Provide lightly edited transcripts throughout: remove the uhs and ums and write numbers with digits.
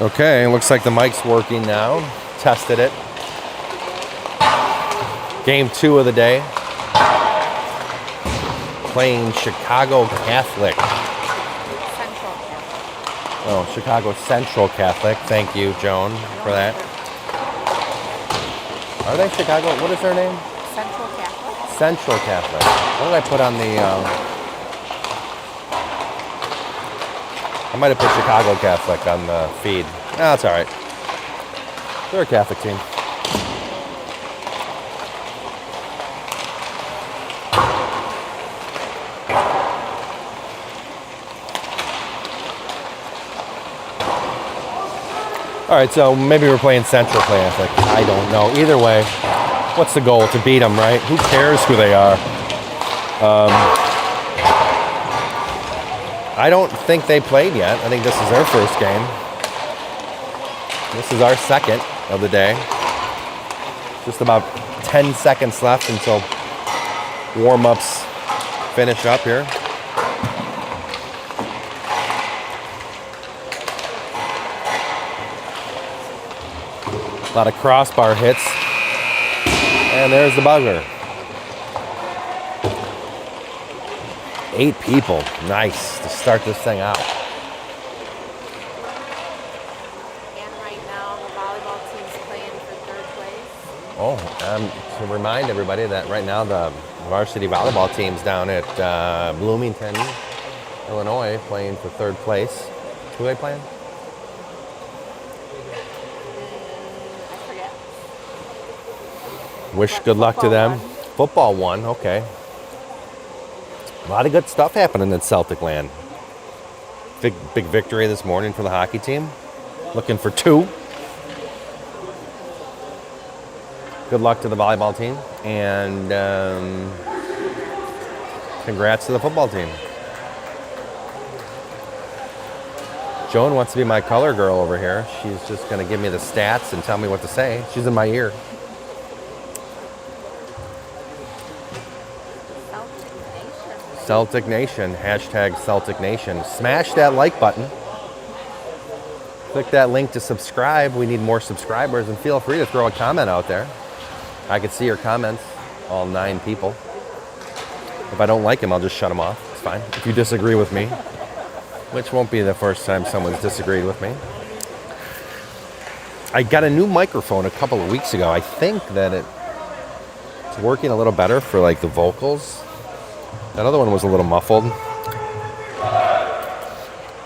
Okay, looks like the mic's working now. Tested it. Game 2 of the day. Playing Chicago Catholic. Central Catholic. Oh, Chicago Central Catholic. Thank you, Joan, for that. Are they Chicago? What is their name? Central Catholic. Central Catholic. What did I put on the... I might have put Chicago Catholic on the feed. No, that's all right. They're a Catholic team. All right, so maybe we're playing Central Catholic. I don't know. Either way, what's the goal? To beat them, right? Who cares who they are? I don't think they played yet. I think this is their first game. This is our second of the day. Just about 10 seconds left until warm-ups finish up here. A lot of crossbar hits. And there's the buzzer. 8 people. Nice to start this thing out. And right now, the volleyball team's playing for 3rd place. Oh, to remind everybody that right now the varsity volleyball team's down at Bloomington, Illinois, playing for 3rd place. Who are they playing? I forget. Wish good luck to them. Football won, okay. A lot of good stuff happening in Celtic land. Big victory this morning for the hockey team. Looking for 2. Good luck to the volleyball team. And congrats to the football team. Joan wants to be my color girl over here. She's just going to give me the stats and tell me what to say. She's in my ear. Celtic Nation, hashtag Celtic Nation. Smash that like button. Click that link to subscribe. We need more subscribers, and feel free to throw a comment out there. I can see your comments, all 9 people. If I don't like them, I'll just shut them off. It's fine. If you disagree with me, which won't be the first time someone's disagreed with me. I got a new microphone a couple of weeks ago. I think that it's working a little better for like the vocals. That other one was a little muffled.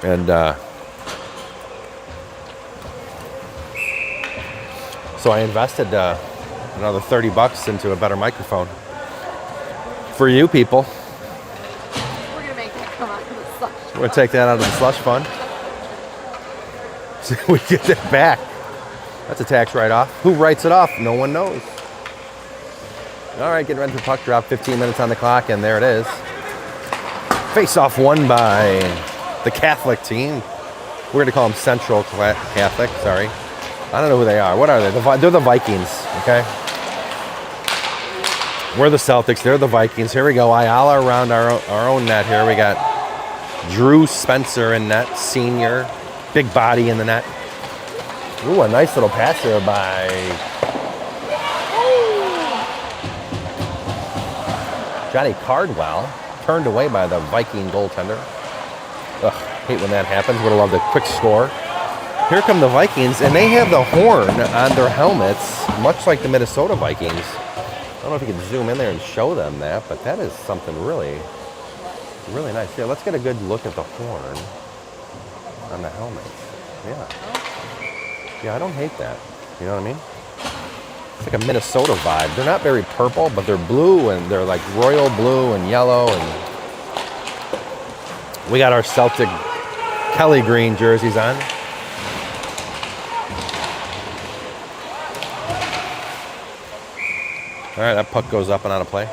And so I invested another $30 into a better microphone. For you people. We're going to make that come out of the slush. We're going to take that out of the slush fund. So we get that back. That's a tax write-off. Who writes it off? No one knows. All right, getting ready for puck drop. 15 minutes on the clock, and there it is. Face-off won by the Catholic team. We're going to call them Central Catholic. Sorry. I don't know who they are. What are they? They're the Vikings, okay? We're the Celtics. They're the Vikings. Here we go. Ayala around our own net here. We got Drew Spencer in net, senior. Big body in the net. Ooh, a nice little pass there by... Johnny Cardwell, turned away by the Viking goaltender. Ugh, hate when that happens. Would have loved a quick score. Here come the Vikings, and they have the horn on their helmets, much like the Minnesota Vikings. I don't know if you can zoom in there and show them that, but that is something really, really nice. Yeah, let's get a good look at the horn on the helmet. Yeah. Yeah, I don't hate that. You know what I mean? It's like a Minnesota vibe. They're not very purple, but they're blue, and they're like royal blue and yellow. And we got our Celtic Kelly green jerseys on. All right, that puck goes up and out of play.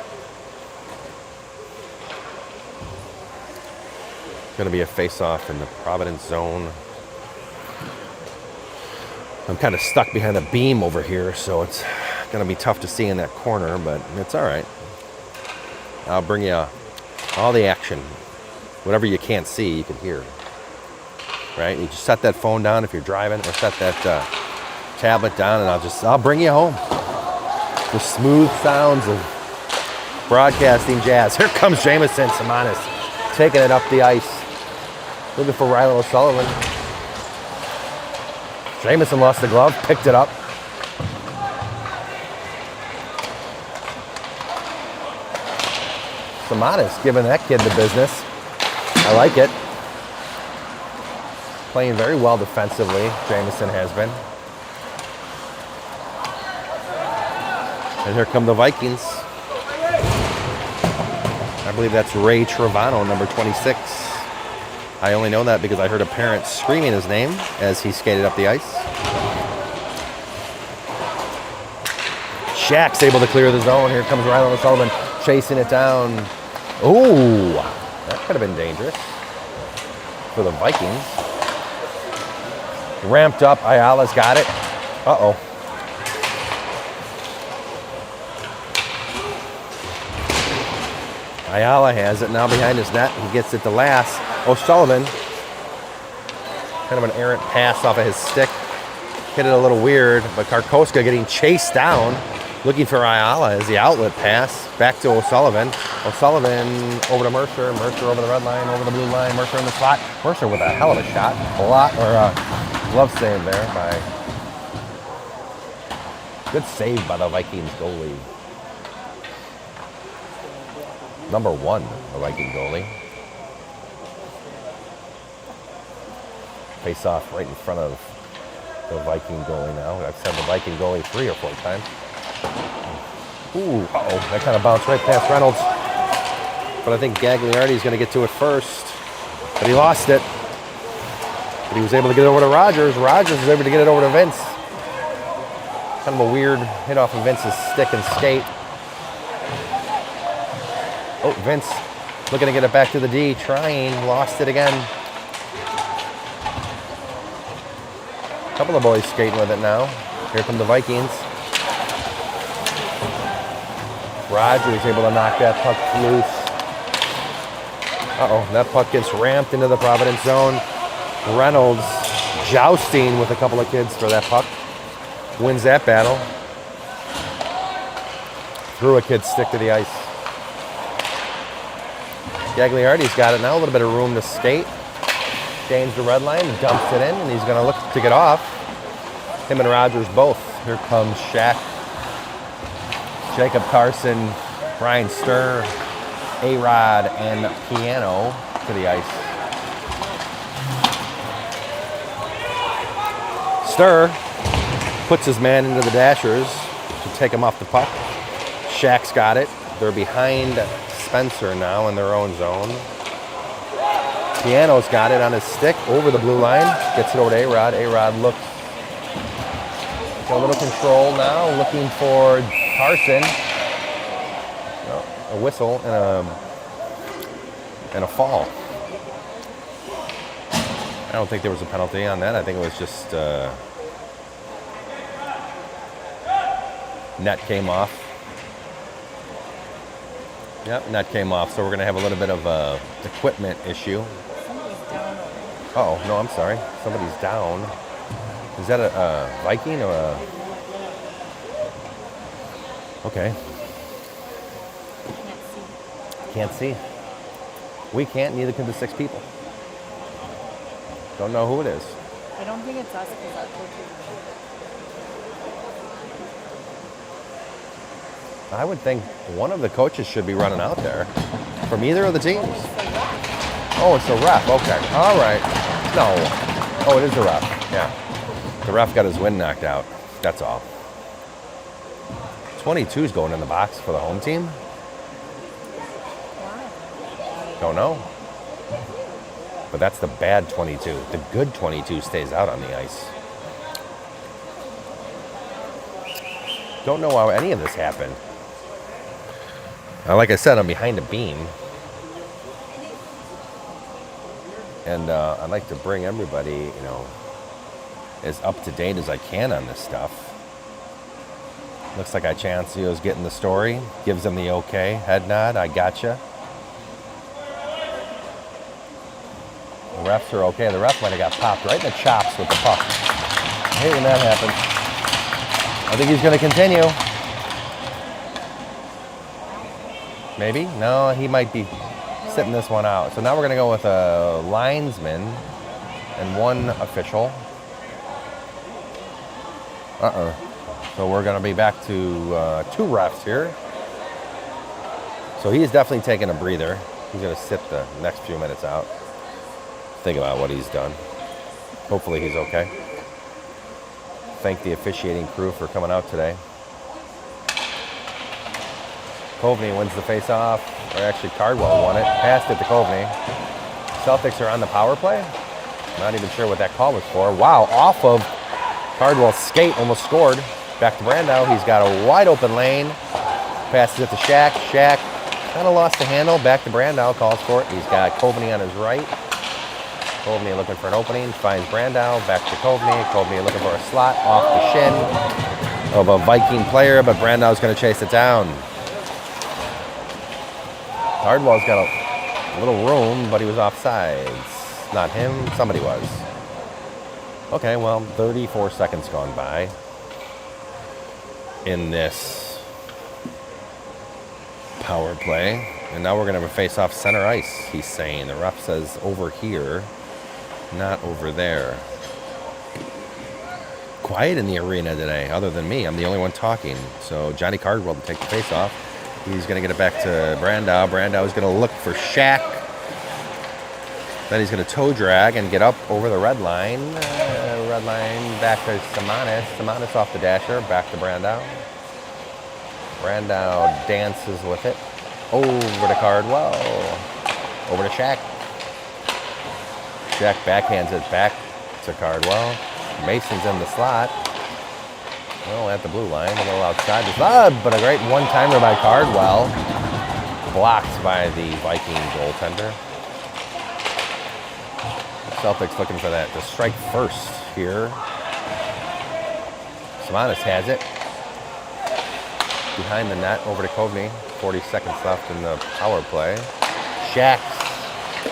Going to be a face-off in the Providence zone. I'm kind of stuck behind a beam over here, so it's going to be tough to see in that corner, but it's all right. I'll bring you all the action. Whatever you can't see, you can hear. right? You just set that phone down if you're driving, or set that tablet down, and I'll bring you home. The smooth sounds of broadcasting jazz. Here comes Jamison Samanis, taking it up the ice, looking for Rylan O'Sullivan. Jamison lost the glove, picked it up. Samanis giving that kid the business. I like it. Playing very well defensively, Jamison has been. And here come the Vikings. I believe that's Ray Trevano, number 26. I only know that because I heard a parent screaming his name as he skated up the ice. Shaq's able to clear the zone. Here comes Rylan O'Sullivan chasing it down. Ooh, that could have been dangerous for the Vikings. Ramped up, Ayala's got it. Uh-oh. Ayala has it now behind his net. He gets it to last. O'Sullivan, kind of an errant pass off of his stick. Hit it a little weird, but Karkoska getting chased down, looking for Ayala as the outlet pass. Back to O'Sullivan. O'Sullivan over to Mercer. Mercer over the red line, over the blue line. Mercer in the slot. Mercer with a hell of a shot. Glove save there by... Good save by the Vikings goalie. Number 1, the Viking goalie. Face off right in front of the Viking goalie now. I've said the Viking goalie 3 or 4 times. Ooh, uh-oh. That kind of bounced right past Reynolds. But I think Gagliardi's going to get to it first. But he lost it. But he was able to get it over to Rogers. Rogers was able to get it over to Vince. Kind of a weird hit off of Vince's stick and skate. Oh, Vince looking to get it back to the D. Trying. Lost it again. A couple of boys skating with it now. Here come the Vikings. Rogers able to knock that puck loose. Uh-oh, that puck gets ramped into the Providence zone. Reynolds jousting with a couple of kids for that puck. Wins that battle. Threw a kid's stick to the ice. Gagliardi's got it now, a little bit of room to skate. Gains the red line, dumps it in, and he's going to look to get off. Him and Rogers both. Here comes Shaq. Jacob Carson, Brian Sturr, A-Rod, and Piano to the ice. Sturr puts his man into the dashers to take him off the puck. Shaq's got it. They're behind Spencer now in their own zone. Piano's got it on his stick over the blue line. Gets it over to A-Rod. A-Rod looks. Got a little control now. Looking for Carson. A whistle and a fall. I don't think there was a penalty on that. I think it was just net came off. Yep, net came off. So we're going to have a little bit of a equipment issue. Oh, no, I'm sorry. Somebody's down. Is that a Viking or a... Okay. Can't see. We can't, neither can the 6 people. Don't know who it is. I don't think it's us because our coach is... I would think one of the coaches should be running out there from either of the teams. Oh, it's a ref. Okay. All right. No. Oh, it is a ref. Yeah. The ref got his wind knocked out. That's all. 22 is going in the box for the home team. Don't know. But that's the bad 22. The good 22 stays out on the ice. Don't know how any of this happened. Like I said, I'm behind a beam. And I'd like to bring everybody, as up to date as I can on this stuff. Looks like Ichancio's getting the story. Gives him the okay. Head nod. I gotcha. refs are okay. The ref might have got popped right in the chops with the puck. I hate when that happens. I think he's going to continue. Maybe? No, he might be sitting this one out. So now we're going to go with a linesman and one official. So we're going to be back to 2 refs here. So he's definitely taking a breather. He's going to sit the next few minutes out. Think about what he's done. Hopefully he's okay. Thank the officiating crew for coming out today. Coveney wins the face-off, or actually Cardwell won it. Passed it to Coveney. Celtics are on the power play. Not even sure what that call was for. Wow, off of Cardwell's skate, almost scored. Back to Brandow. He's got a wide open lane. Passes it to Shaq. Shaq kind of lost the handle. Back to Brandow. Calls for it. He's got Coveney on his right. Coveney looking for an opening. Finds Brandow. Back to Coveney. Coveney looking for a slot off the shin of a Viking player, but Brandow's going to chase it down. Cardwell's got a little room, but he was offsides. Not him. Somebody was. Okay, well, 34 seconds gone by in this power play. And now we're going to have a face-off center ice, he's saying. The ref says over here, not over there. Quiet in the arena today, other than me. I'm the only one talking. So Johnny Cardwell to take the face-off. He's going to get it back to Brandow. Brandow is going to look for Shaq. Then he's going to toe drag and get up over the red line. Red line back to Simonis. Simonis off the dasher. Back to Brandow. Brandow dances with it. Over to Cardwell. Over to Shaq. Shaq backhands it back to Cardwell. Mason's in the slot. Well, at the blue line, a little outside the slot, but a great one-timer by Cardwell. Blocked by the Viking goaltender. Celtics looking for that to strike first here. Simonis has it. Behind the net, over to Coveney. 40 seconds left in the power play. Shaq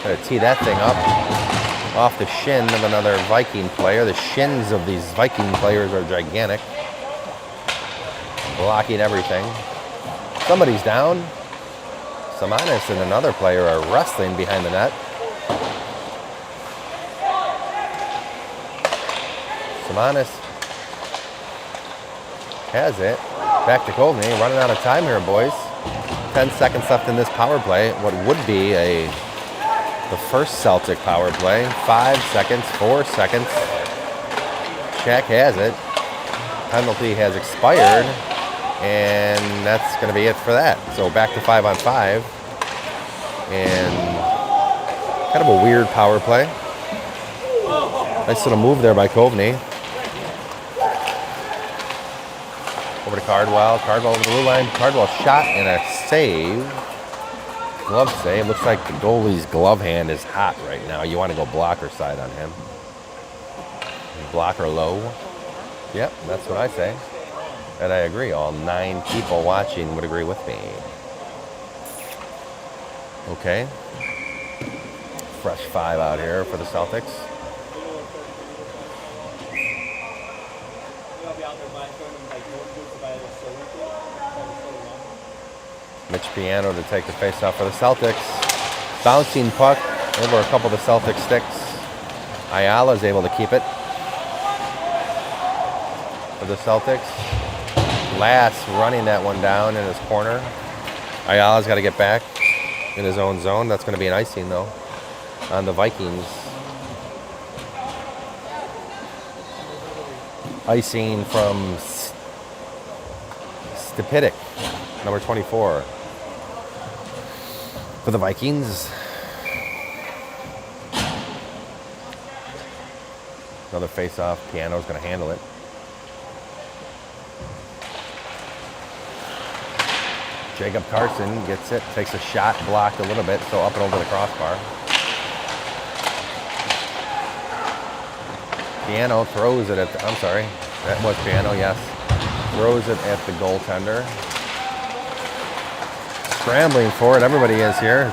going to tee that thing up off the shin of another Viking player. The shins of these Viking players are gigantic. Blocking everything. Somebody's down. Simonis and another player are wrestling behind the net. Simonis has it. Back to Coveney. Running out of time here, boys. 10 seconds left in this power play. What would be the first Celtic power play. 5 seconds, 4 seconds. Shaq has it. Penalty has expired. And that's going to be it for that. So back to 5-on-5. And kind of a weird power play. Nice little move there by Coveney. Over to Cardwell. Cardwell over the blue line. Cardwell shot and a save. Glove save. Looks like the goalie's glove hand is hot right now. You want to go blocker side on him. Blocker low. Yep, that's what I say. And I agree. All 9 people watching would agree with me. Okay. Fresh 5 out here for the Celtics. Mitch Piano to take the face-off for the Celtics. Bouncing puck over a couple of the Celtic sticks. Ayala is able to keep it for the Celtics. Lass running that one down in his corner. Ayala's got to get back in his own zone. That's going to be an icing, though, on the Vikings. Icing from Stepitic, number 24. For the Vikings. Another face-off. Piano's going to handle it. Jacob Carson gets it, takes a shot, blocked a little bit, so up and over the crossbar. Piano throws it at the, I'm sorry, that was Piano, yes. Throws it at the goaltender. Scrambling for it, everybody is here.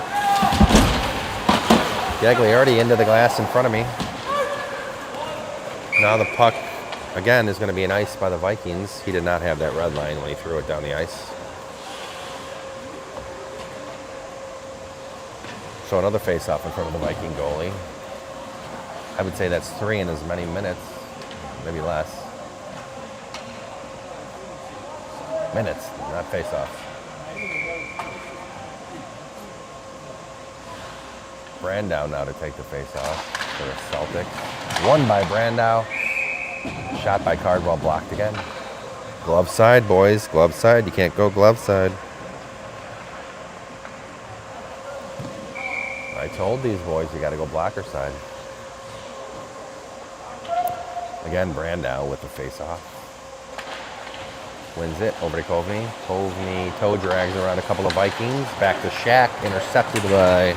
Gagliardi into the glass in front of me. Now the puck, again, is going to be an ice by the Vikings. He did not have that red line when he threw it down the ice. So another face-off in front of the Viking goalie. I would say that's 3 in as many minutes, maybe less. Minutes, not face-offs. Brandow now to take the face-off for the Celtics. Won by Brandow. Shot by Cardwell, blocked again. Glove side, boys. Glove side. You can't go glove side. I told these boys you got to go blocker side. Again, Brandow with the face-off. Wins it over to Kovney. Kovney toe drags around a couple of Vikings. Back to Shack. Intercepted by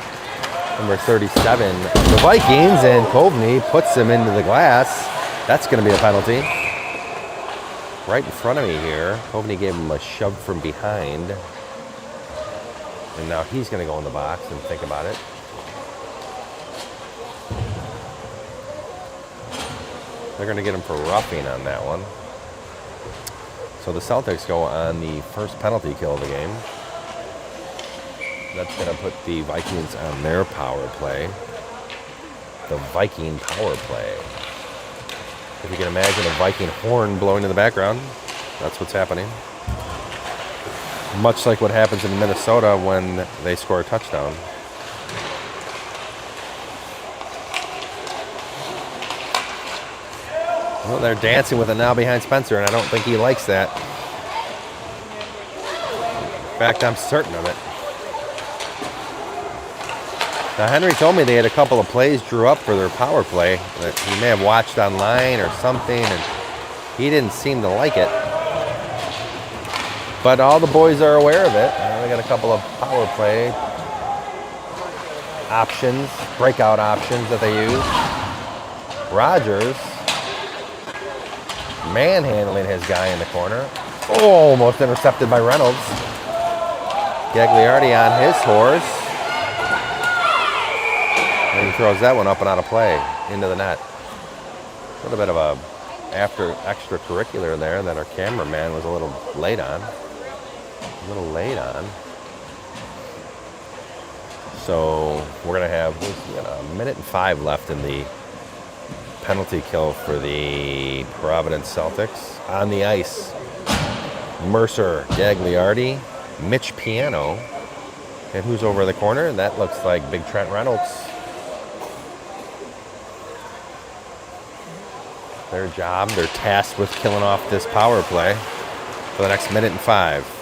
number 37 of the Vikings, and Kovney puts him into the glass. That's going to be a penalty. Right in front of me here. Kovney gave him a shove from behind. And now he's going to go in the box and think about it. They're going to get him for roughing on that one. So the Celtics go on the first penalty kill of the game. That's going to put the Vikings on their power play. The Viking power play. If you can imagine a Viking horn blowing in the background, that's what's happening. Much like what happens in Minnesota when they score a touchdown. Well, they're dancing with it now behind Spencer, and I don't think he likes that. In fact, I'm certain of it. Now, Henry told me they had a couple of plays drew up for their power play that he may have watched online or something, and he didn't seem to like it. But all the boys are aware of it. They got a couple of power play options, breakout options that they use. Rogers manhandling his guy in the corner. Oh, almost intercepted by Reynolds. Gagliardi on his horse. And he throws that one up and out of play into the net. A little bit of a extracurricular there that our cameraman was a little late on. So we're going to have a minute and 5 left in the penalty kill for the Providence Celtics. On the ice, Mercer, Gagliardi, Mitch Piano. And who's over the corner? That looks like Big Trent Reynolds. Their job, they're tasked with killing off this power play for the next minute and 5.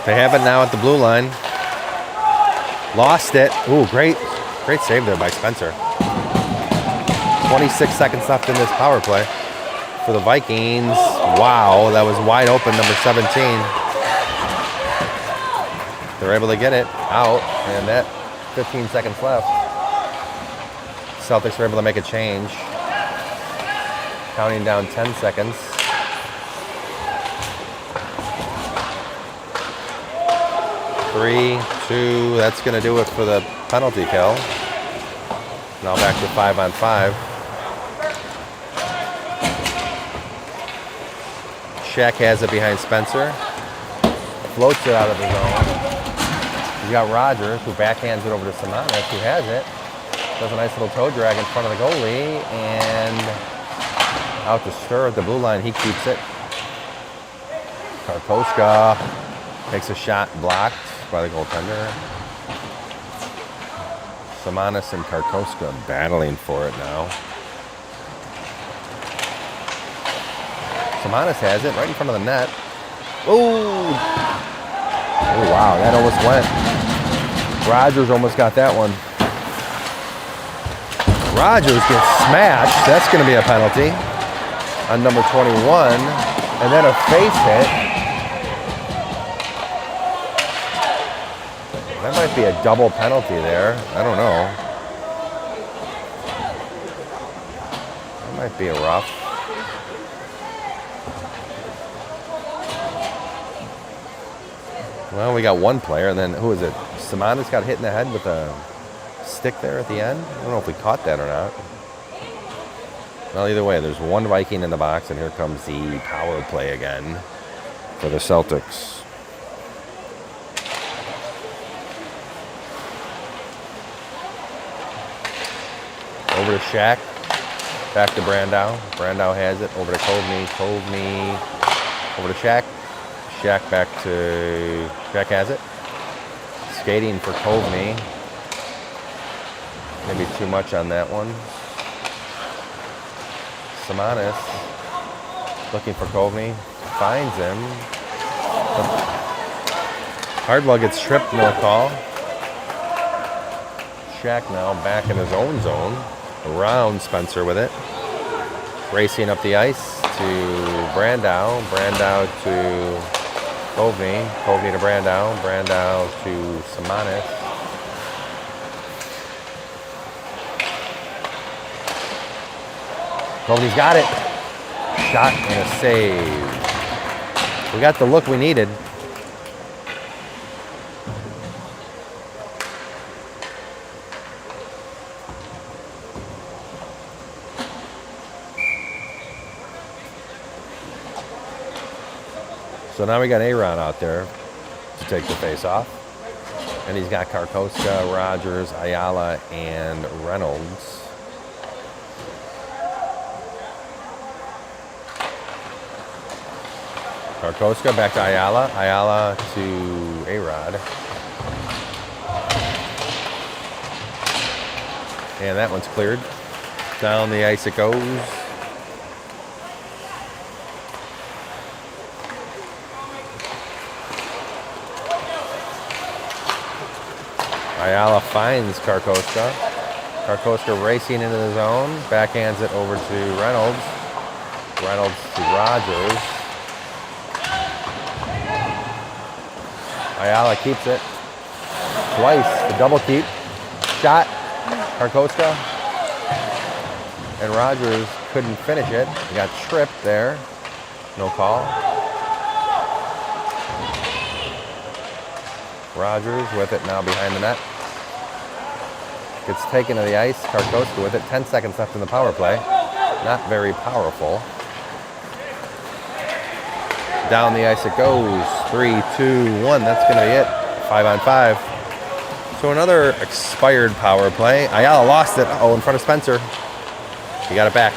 They have it now at the blue line. Lost it. Ooh, great save there by Spencer. 26 seconds left in this power play for the Vikings. Wow, that was wide open, number 17. They're able to get it out, and that 15 seconds left. Celtics were able to make a change. Counting down 10 seconds. 3, 2, that's going to do it for the penalty kill. Now back to 5-on-5. Shack has it behind Spencer. Floats it out of the zone. You got Rogers, who backhands it over to Simonis, who has it. Does a nice little toe drag in front of the goalie, and out to Stir at the blue line. He keeps it. Karkoska takes a shot blocked by the goaltender. Simonis and Karkoska battling for it now. Simonis has it right in front of the net. Oh, wow, that almost went. Rogers almost got that one. Rogers gets smashed. That's going to be a penalty. on number 21, and then a face hit. That might be a double penalty there. I don't know. That might be a rough. Well, we got one player, and then who is it? Simonis got hit in the head with a stick there at the end. I don't know if we caught that or not. Well, either way, there's one Viking in the box, and here comes the power play again for the Celtics. Over to Shaq. Back to Brandow. Brandow has it. Over to Kovney. Kovney. Over to Shaq. Shaq back to... Shaq has it. Skating for Kovney. Maybe too much on that one. Simonis looking for Kovney, finds him. Hardwell gets tripped, no call. Shaq now back in his own zone, around Spencer with it. Racing up the ice to Brandow, Brandow to Kovney, Kovney to Brandow, Brandow to Simonis. Kovney's got it. Shot and a save. We got the look we needed. So now we got Aaron out there to take the face off. And he's got Karkoska, Rogers, Ayala, and Reynolds. Karkoska back to Ayala. Ayala to A-Rod. And that one's cleared. Down the ice it goes. Ayala finds Karkoska. Karkoska racing into the zone. Backhands it over to Reynolds. Reynolds to Rogers. Ayala keeps it. Twice. The double keep. Shot. Karkoska. And Rogers couldn't finish it. He got tripped there. No call. Rogers with it now behind the net. Gets taken to the ice. Karkoska with it. 10 seconds left in the power play. Not very powerful. Down the ice it goes. 3, 2, 1. That's going to be it. 5-on-5. So another expired power play. Ayala lost it. Uh-oh, in front of Spencer. He got it back.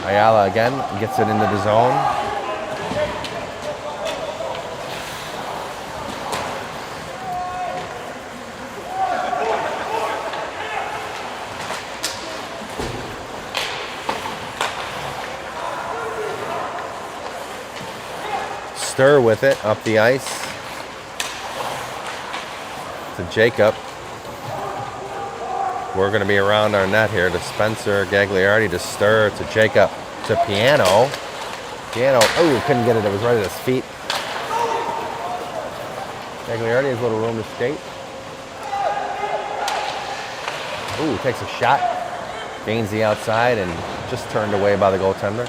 Ayala again gets it into the zone. Stir with it up the ice to Jacob. We're going to be around our net here to Spencer Gagliardi to Stir to Jacob to Piano. Piano, oh, couldn't get it. It was right at his feet. Gagliardi has a little room to skate. Ooh, takes a shot. Gains the outside and just turned away by the goaltender.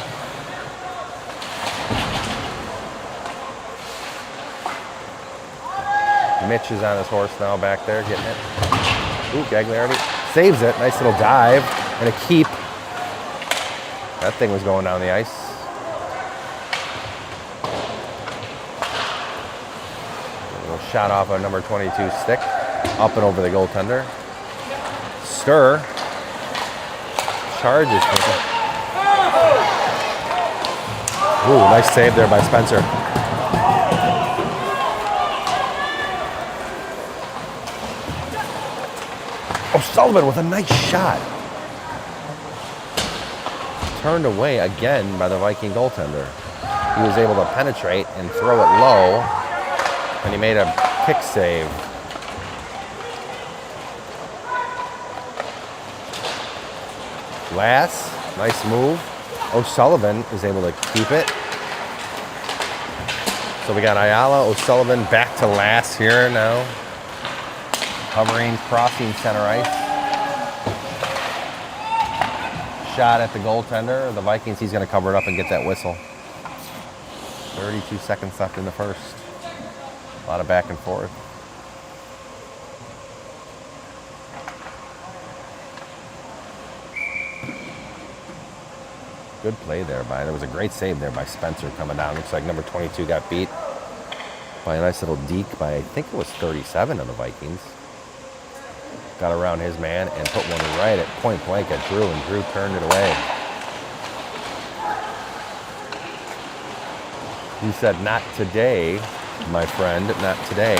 Mitch is on his horse now back there, getting it. Ooh, Gagliardi saves it. Nice little dive and a keep. That thing was going down the ice. A little shot off a number 22 stick. Up and over the goaltender. Stir. Charges. Ooh, nice save there by Spencer. O'Sullivan with a nice shot. Turned away again by the Viking goaltender. He was able to penetrate and throw it low, and he made a kick save. Lass, nice move. O'Sullivan is able to keep it. So we got Ayala, O'Sullivan, back to Lass here now. Hovering, crossing center ice. Shot at the goaltender. The Vikings, he's going to cover it up and get that whistle. 32 seconds left in the first. A lot of back and forth. Good play there there was a great save there by Spencer coming down. Looks like number 22 got beat by a nice little deke by, I think it was 37 of the Vikings. Got around his man and put one right at point blank at Drew, and Drew turned it away. He said, "Not today, my friend, not today."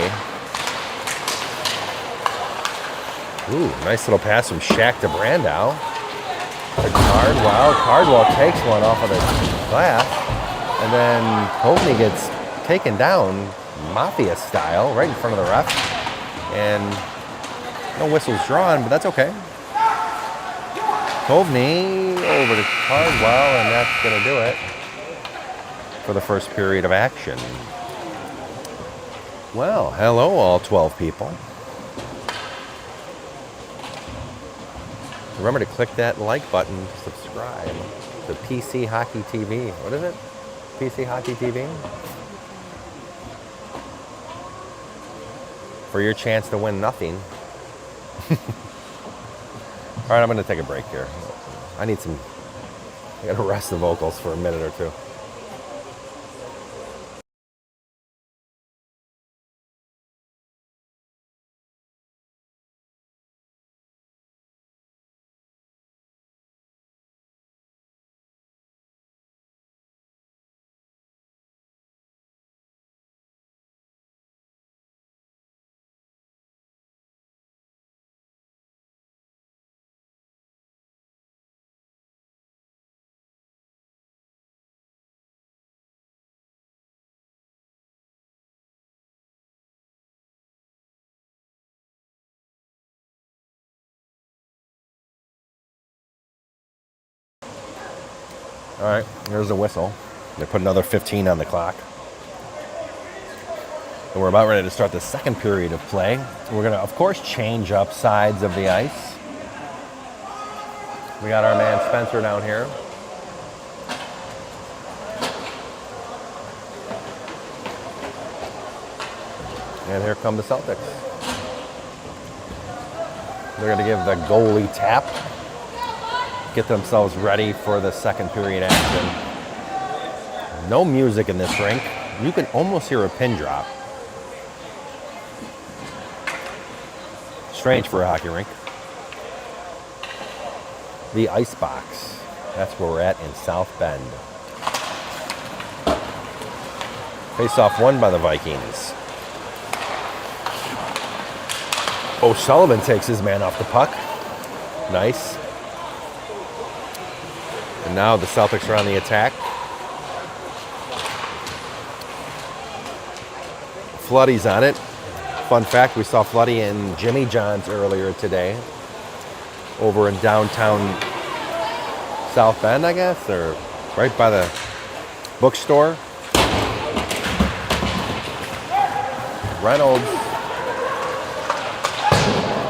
Ooh, nice little pass from Shaq to Brandow. To Cardwell takes one off of the glass, and then Kovney gets taken down, Mafia style, right in front of the ref. And no whistles drawn, but that's okay. Kovney over to Cardwell, and that's going to do it for the first period of action. Well, hello all 12 people. Remember to click that like button to subscribe to PC Hockey TV. What is it? PC Hockey TV? For your chance to win nothing. All right, I'm going to take a break here. I got to rest the vocals for a minute or two. All right, here's the whistle. They put another 15 on the clock. And we're about ready to start the second period of play. We're going to, of course, change up sides of the ice. We got our man Spencer down here. And here come the Celtics. They're going to give the goalie tap. Get themselves ready for the second period action. No music in this rink. You can almost hear a pin drop. Strange for a hockey rink. The ice box. That's where we're at in South Bend. Face-off won by the Vikings. O'Sullivan takes his man off the puck. Nice. And now the Celtics are on the attack. Floody's on it. Fun fact, we saw Floody and Jimmy John's earlier today over in downtown South Bend, I guess, or right by the bookstore. Reynolds.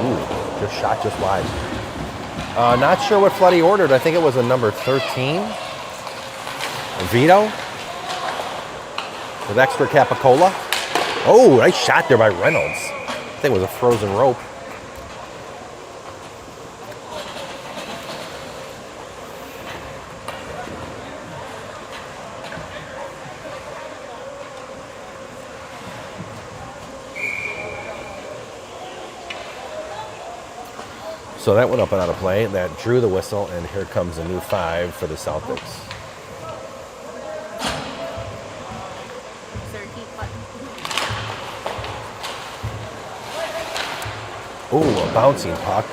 Ooh, just shot just wide. Not sure what Floody ordered. I think it was a number 13. Vito. With extra capicola. Oh, nice shot there by Reynolds. I think it was a frozen rope. So that went up and out of play. That drew the whistle, and here comes a new 5 for the Celtics. Is there a heat button? Oh, a bouncing puck.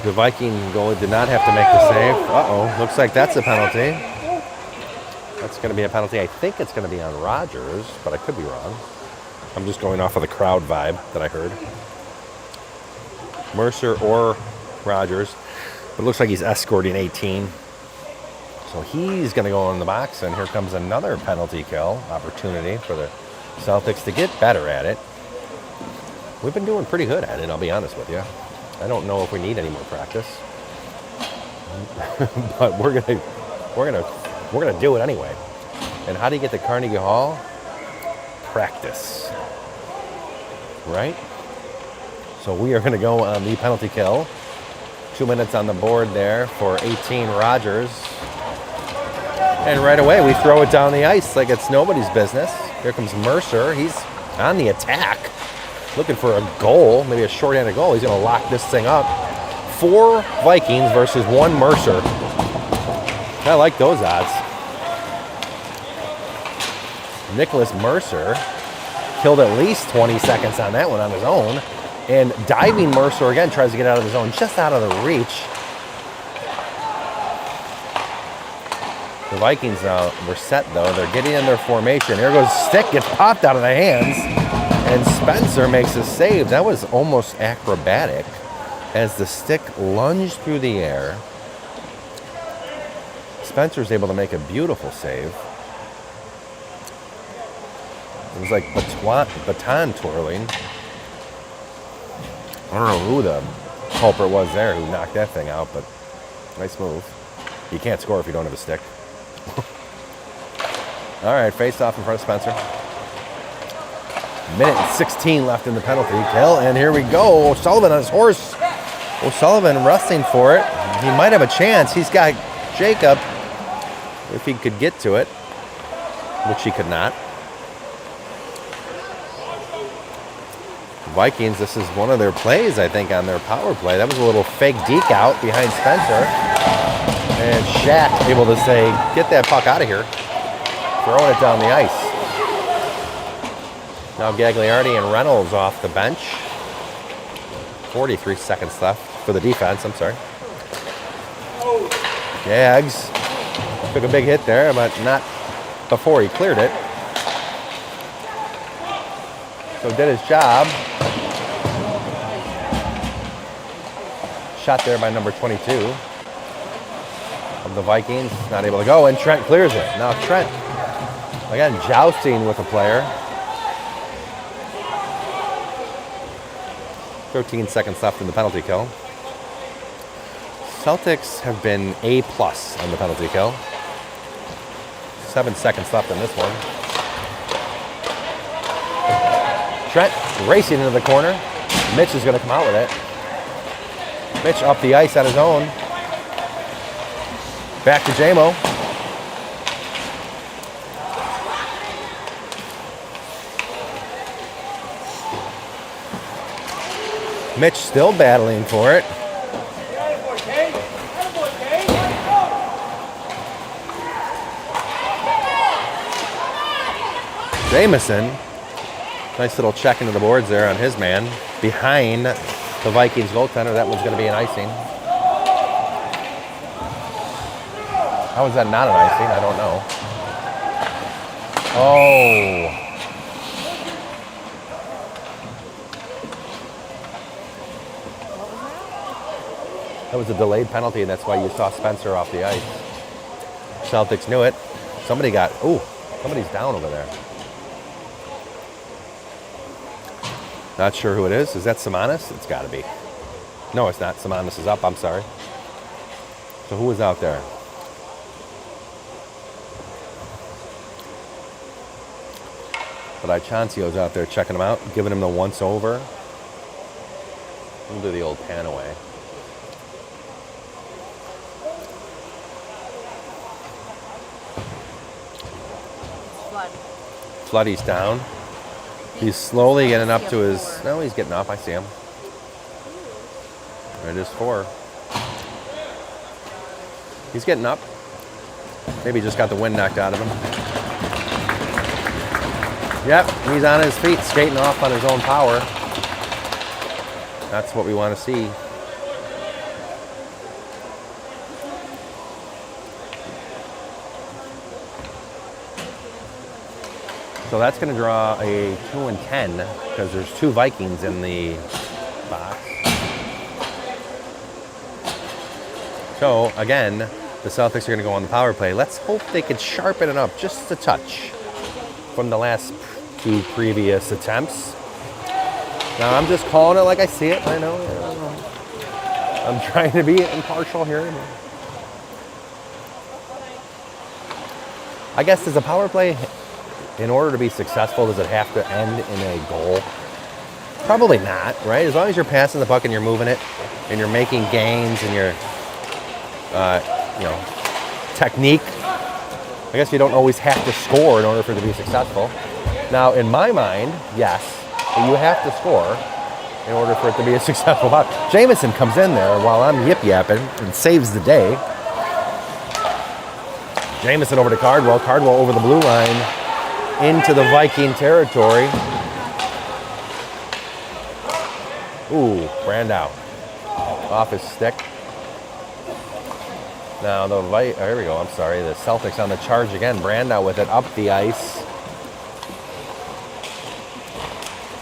The Viking goalie did not have to make the save. Uh-oh, looks like that's a penalty. That's going to be a penalty. I think it's going to be on Rogers, but I could be wrong. I'm just going off of the crowd vibe that I heard. Mercer or Rogers. But it looks like he's escorting 18. So he's going to go in the box, and here comes another penalty kill opportunity for the Celtics to get better at it. We've been doing pretty good at it, I'll be honest with you. I don't know if we need any more practice. But we're gonna do it anyway. And how do you get to Carnegie Hall? Practice. Right? So we are gonna go on the penalty kill. 2 minutes on the board there for 18 Rogers. And right away we throw it down the ice like it's nobody's business. Here comes Mercer. He's on the attack, looking for a goal, maybe a shorthanded goal. He's gonna lock this thing up. 4 Vikings versus 1 Mercer. I like those odds. Nicholas Mercer killed at least 20 seconds on that one on his own. And diving Mercer again tries to get out of his zone, just out of the reach. The Vikings now were set though. They're getting in their formation. Here goes stick, gets popped out of the hands. And Spencer makes a save. That was almost acrobatic as the stick lunged through the air. Spencer's able to make a beautiful save. It was like baton twirling. I don't know who the culprit was there who knocked that thing out, but nice move. You can't score if you don't have a stick. All right, face off in front of Spencer. Minute and 16 left in the penalty kill, and here we go. O'Sullivan on his horse. O'Sullivan resting for it. He might have a chance. He's got Jacob if he could get to it, which he could not. Vikings, this is one of their plays, I think, on their power play. That was a little fake deke out behind Spencer. And Shaq able to say, get that puck out of here. Throwing it down the ice. Now Gagliardi and Reynolds off the bench. 43 seconds left for the defense, I'm sorry. Gags took a big hit there, but not before he cleared it. So did his job. Shot there by number 22 of the Vikings. Not able to go, and Trent clears it. Now Trent, again, jousting with a player. 13 seconds left in the penalty kill. Celtics have been A+ on the penalty kill. 7 seconds left in this one. Trent racing into the corner. Mitch is going to come out with it. Mitch up the ice on his own. Back to J-Mo. Mitch still battling for it. Jamison, nice little check into the boards there on his man. Behind the Vikings goaltender, that one's going to be an icing. How is that not an icing? I don't know. Oh. That was a delayed penalty, and that's why you saw Spencer off the ice. Celtics knew it. Somebody's down over there. Not sure who it is. Is that Simonis? It's got to be. No, it's not. Simonis is up. I'm sorry. So who was out there? But Ichancio's out there checking him out, giving him the once over. We'll do the old pan away. Floody's down. He's slowly getting up to his... No, he's getting up. I see him. There it is, 4. He's getting up. Maybe just got the wind knocked out of him. Yep, he's on his feet, skating off on his own power. That's what we want to see. So that's going to draw a 2 and 10 because there's 2 Vikings in the box. So, again, the Celtics are going to go on the power play. Let's hope they could sharpen it up just a touch from the last 2 previous attempts. Now, I'm just calling it like I see it. I know. I'm trying to be impartial here. I guess, does a power play, in order to be successful, does it have to end in a goal? Probably not, right? As long as you're passing the puck and you're moving it and you're making gains and you're technique. I guess you don't always have to score in order for it to be successful. Now, in my mind, yes, you have to score in order for it to be a successful puck. Jamison comes in there while I'm yip-yapping and saves the day. Jamison over to Cardwell. Cardwell over the blue line into the Viking territory. Ooh, Brandow off his stick. Now here we go. I'm sorry. The Celtics on the charge again. Brandow with it up the ice.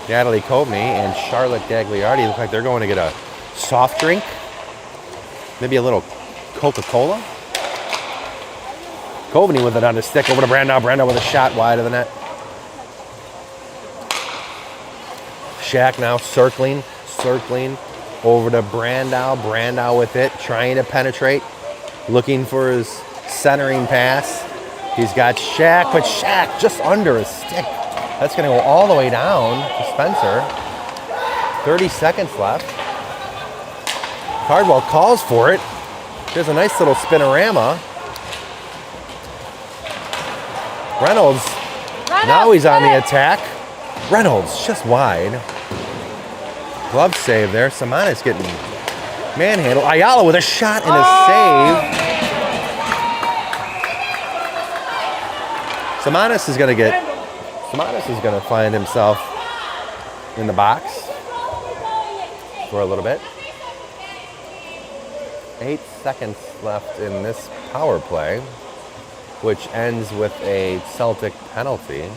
Natalie Coveney and Charlotte Gagliardi look like they're going to get a soft drink. Maybe a little Coca-Cola. Coveney with it on his stick over to Brandow. Brandow with a shot wide of the net. Shack now circling over to Brandow. Brandow with it, trying to penetrate. Looking for his centering pass. He's got Shaq, but Shaq just under his stick. That's going to go all the way down to Spencer. 30 seconds left. Cardwell calls for it. There's a nice little spinorama. Reynolds, now he's on the attack. Reynolds just wide. Glove save there. Samanis getting manhandled. Ayala with a shot and a save. Samanis is going to find himself in the box for a little bit. 8 seconds left in this power play, which ends with a Celtic penalty.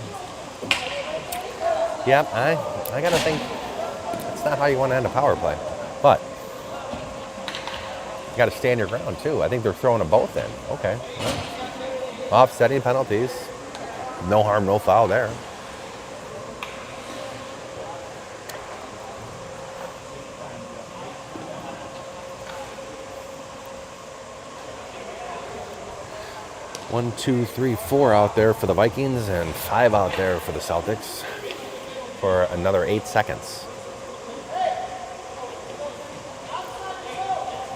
Yep, I got to think that's not how you want to end a power play. But you got to stand your ground, too. I think they're throwing them both in. Okay. Well, offsetting penalties. No harm, no foul there. One, two, three, 4 out there for the Vikings and 5 out there for the Celtics for another 8 seconds.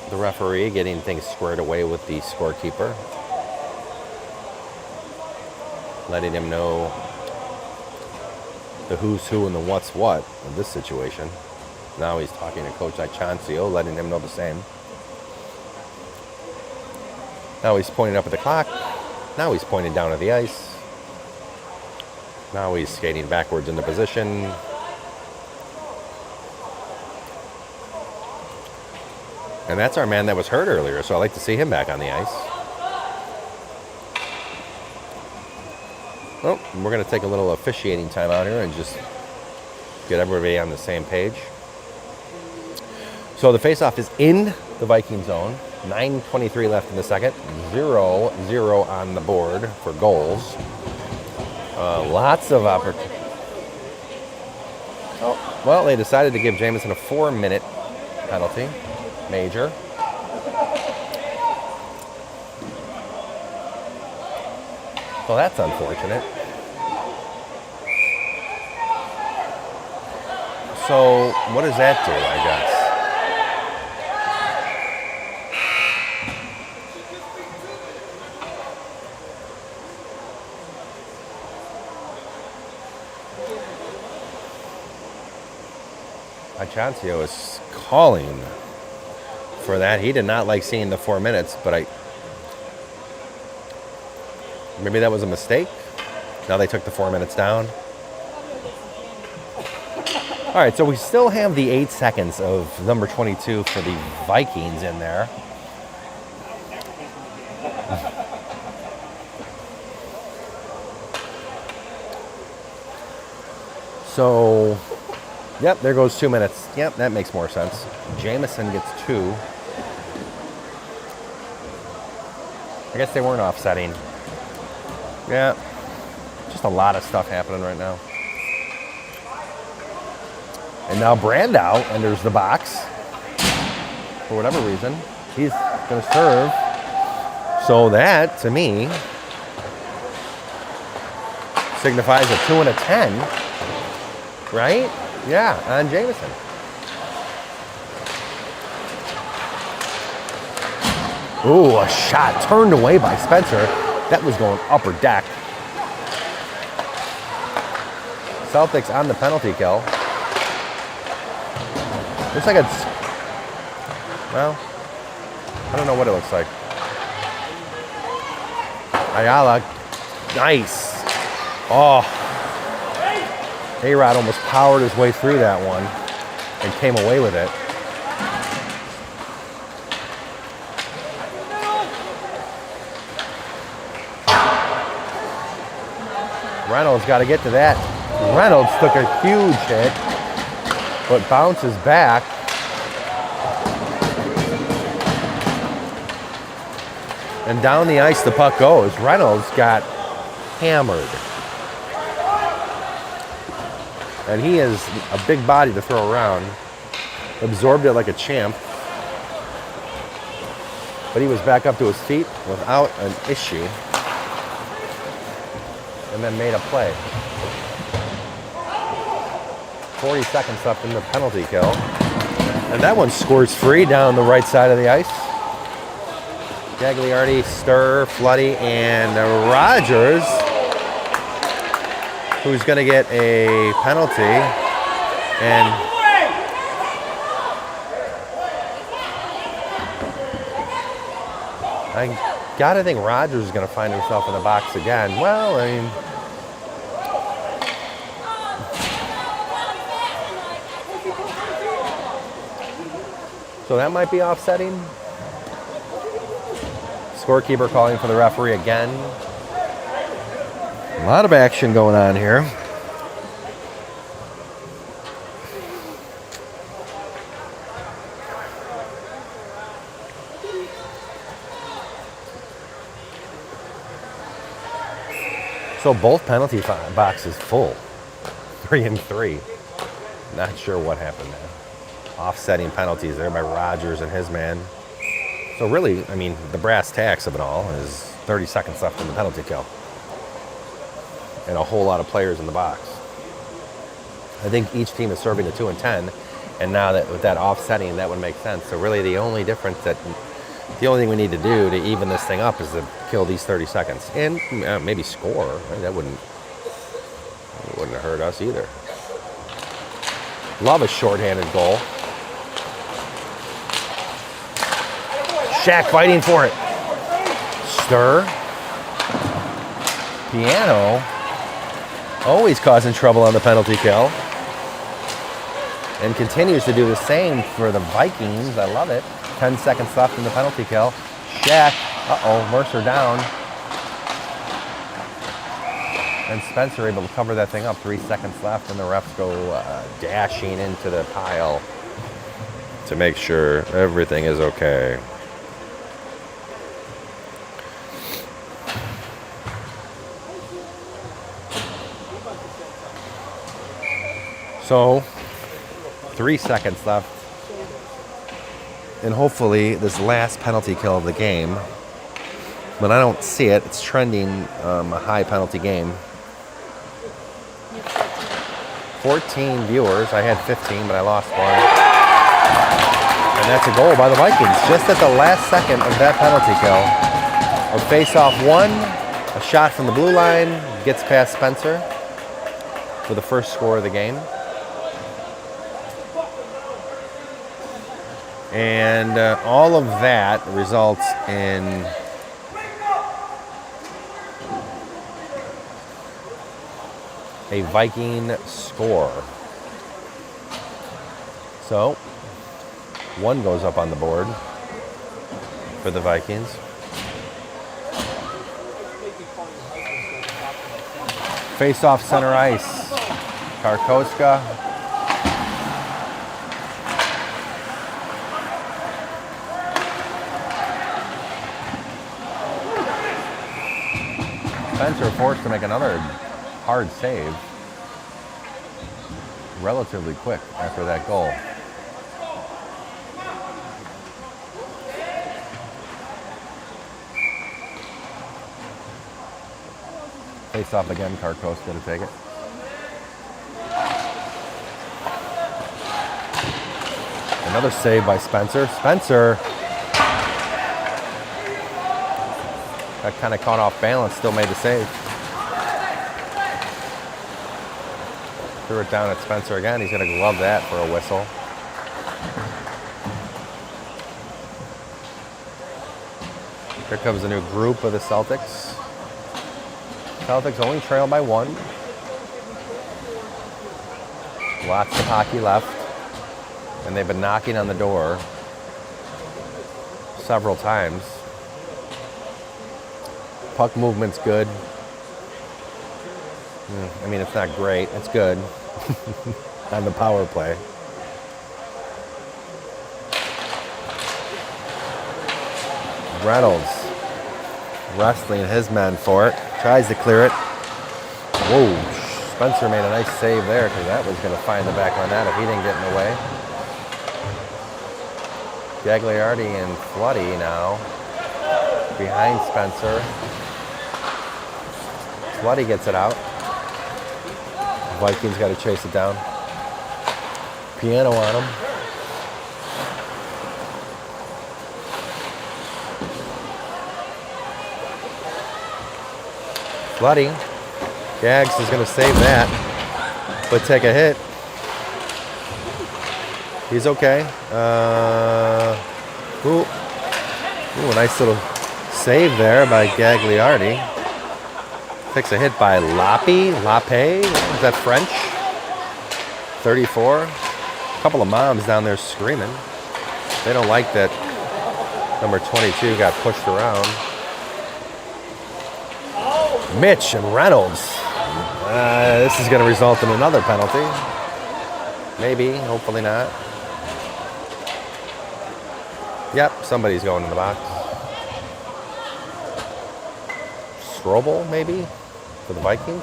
The referee getting things squared away with the scorekeeper, letting him know the who's who and the what's what in this situation. Now he's talking to Coach Ichancio, letting him know the same. Now he's pointing up at the clock. Now he's pointing down at the ice. Now he's skating backwards into position. And that's our man that was hurt earlier, so I like to see him back on the ice. Well, we're going to take a little officiating time out here and just get everybody on the same page. So the faceoff is in the Viking zone. 9:23 left in the second. 0-0 on the board for goals. Lots of opportunity. Oh, well, they decided to give Jamison a 4-minute penalty. Major. Well, that's unfortunate. So, what does that do, I guess? Ichancio is calling for that. He did not like seeing the 4 minutes, but maybe that was a mistake. Now they took the 4 minutes down. All right, so we still have the 8 seconds of number 22 for the Vikings in there. So, yep, there goes 2 minutes. Yep, that makes more sense. Jamison gets 2. guess they weren't offsetting. Yeah, just a lot of stuff happening right now. And now Brandow enters the box for whatever reason. He's going to serve. So that, to me, signifies a 2 and a 10, right? Yeah, on Jameson. Ooh, a shot turned away by Spencer. That was going upper deck. Celtics on the penalty kill. Looks like it's, well, I don't know what it looks like. Ayala, nice. Oh, A-Rod almost powered his way through that one and came away with it. Reynolds got to get to that. Reynolds took a huge hit, but bounces back. And down the ice the puck goes. Reynolds got hammered. And he is a big body to throw around. Absorbed it like a champ. But he was back up to his feet without an issue. And then made a play. 40 seconds left in the penalty kill. And that one scores free down the right side of the ice. Gagliardi, Stir, Floody, and Rogers, who's going to get a penalty. And I gotta think Rogers is going to find himself in the box again. Well, I mean, so that might be offsetting. Scorekeeper calling for the referee again. A lot of action going on here. So both penalty boxes full. 3 and 3. Not sure what happened there. Offsetting penalties there by Rogers and his man. So really, I mean, the brass tacks of it all is 30 seconds left in the penalty kill. And a whole lot of players in the box. I think each team is serving a 2 and 10. And now that with that offsetting, that would make sense. So really the only thing we need to do to even this thing up is to kill these 30 seconds. And maybe score. Right? That wouldn't hurt us either. Love a shorthanded goal. Shaq fighting for it. Stir. Piano. Always causing trouble on the penalty kill. And continues to do the same for the Vikings. I love it. 10 seconds left in the penalty kill. Shaq. Mercer down. And Spencer able to cover that thing up. 3 seconds left, and the refs go dashing into the pile to make sure everything is okay. So, 3 seconds left. And hopefully this last penalty kill of the game. But I don't see it. It's trending a high penalty game. 14 viewers. I had 15, but I lost one. And that's a goal by the Vikings. Just at the last second of that penalty kill. A face-off one. A shot from the blue line. Gets past Spencer for the first score of the game. And all of that results in a Viking score. So, one goes up on the board for the Vikings. Face off center ice. Karkoska. Spencer forced to make another hard save relatively quick after that goal. Face off again, Karkos going to take it. Another save by Spencer. Spencer got kind of caught off balance, still made the save. Threw it down at Spencer again. He's going to glove that for a whistle. Here comes a new group of the Celtics. Celtics only trail by 1. Lots of hockey left. And they've been knocking on the door several times. Puck movement's good. I mean, it's not great. It's good on the power play. Reynolds wrestling his men for it. Tries to clear it. Whoa. Spencer made a nice save there because that was going to find the back of the net if he didn't get in the way. Gagliardi and Floody now behind Spencer. Floody gets it out. Vikings got to chase it down. Piano on him. Floody. Gags is going to save that, but take a hit. He's okay. Ooh, a nice little save there by Gagliardi. Takes a hit by Lappe. Is that French? 34. A couple of moms down there screaming. They don't like that number 22 got pushed around. Mitch and Reynolds. This is going to result in another penalty. Maybe, hopefully not. Yep, somebody's going in the box. Strobel, maybe, for the Vikings.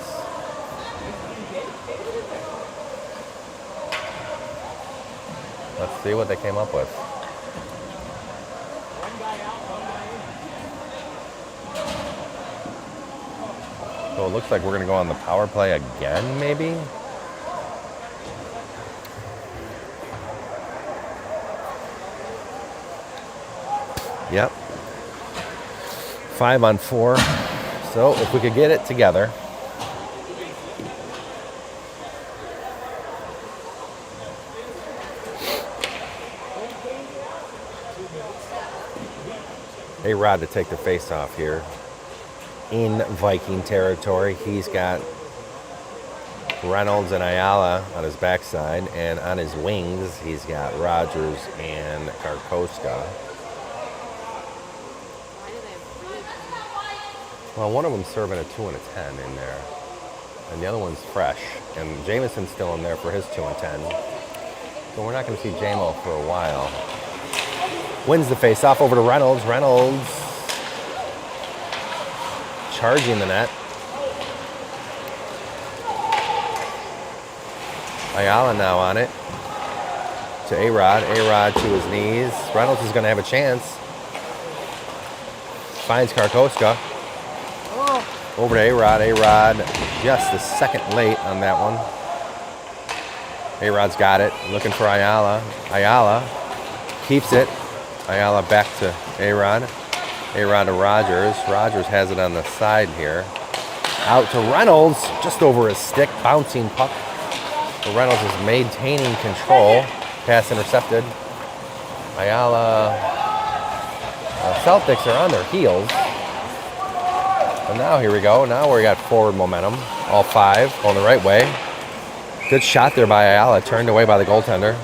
Let's see what they came up with. So it looks like we're going to go on the power play again, maybe? Yep. 5-on-4. So if we could get it together. A-Rod to take the face off here. In Viking territory, he's got Reynolds and Ayala on his backside, and on his wings, he's got Rogers and Karkoska. Well, one of them's serving a 2 and a 10 in there, and the other one's fresh, and Jameson's still in there for his 2 and 10. So we're not going to see Jamo for a while. Wins the face-off over to Reynolds. Reynolds charging the net. Ayala now on it to A-Rod. A-Rod to his knees. Reynolds is going to have a chance. Finds Karkoska. Over to A-Rod. A-Rod just a second late on that one. A-Rod's got it. Looking for Ayala. Ayala keeps it. Ayala back to A-Rod. A-Rod to Rogers. Rogers has it on the side here. Out to Reynolds. Just over his stick. Bouncing puck. Reynolds is maintaining control. Pass intercepted. Ayala. Celtics are on their heels. And now here we go. Now we got forward momentum. All 5 going the right way. Good shot there by Ayala. Turned away by the goaltender.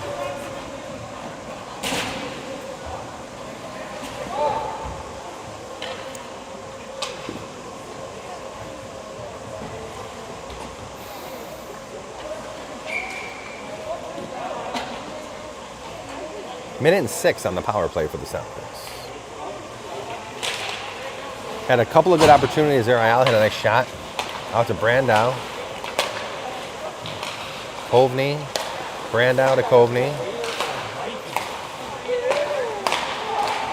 Minute and 6 on the power play for the Celtics. Had a couple of good opportunities there. Ayala hit a nice shot. Out to Brandow. Kovney. Brandow to Kovney.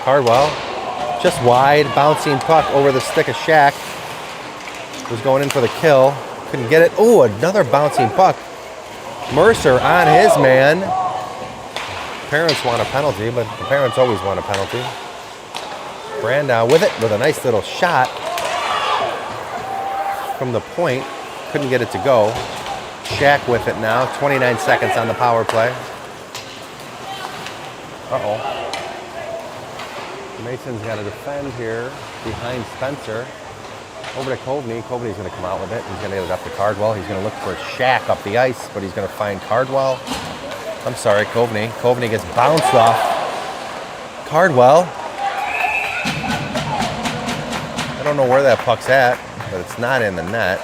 Cardwell. Just wide. Bouncing puck over the stick of Shaq. Was going in for the kill. Couldn't get it. Oh, another bouncing puck. Mercer on his man. Parents want a penalty, but the parents always want a penalty. Brandow with it, with a nice little shot from the point. Couldn't get it to go. Shaq with it now. 29 seconds on the power play. Uh-oh. Mason's got to defend here behind Spencer. Over to Kovney. Kovney's going to come out with it. He's going to get it up to Cardwell. He's going to look for Shaq up the ice, but he's going to find Cardwell. I'm sorry, Kovney. Kovney gets bounced off. Cardwell. I don't know where that puck's at, but it's not in the net.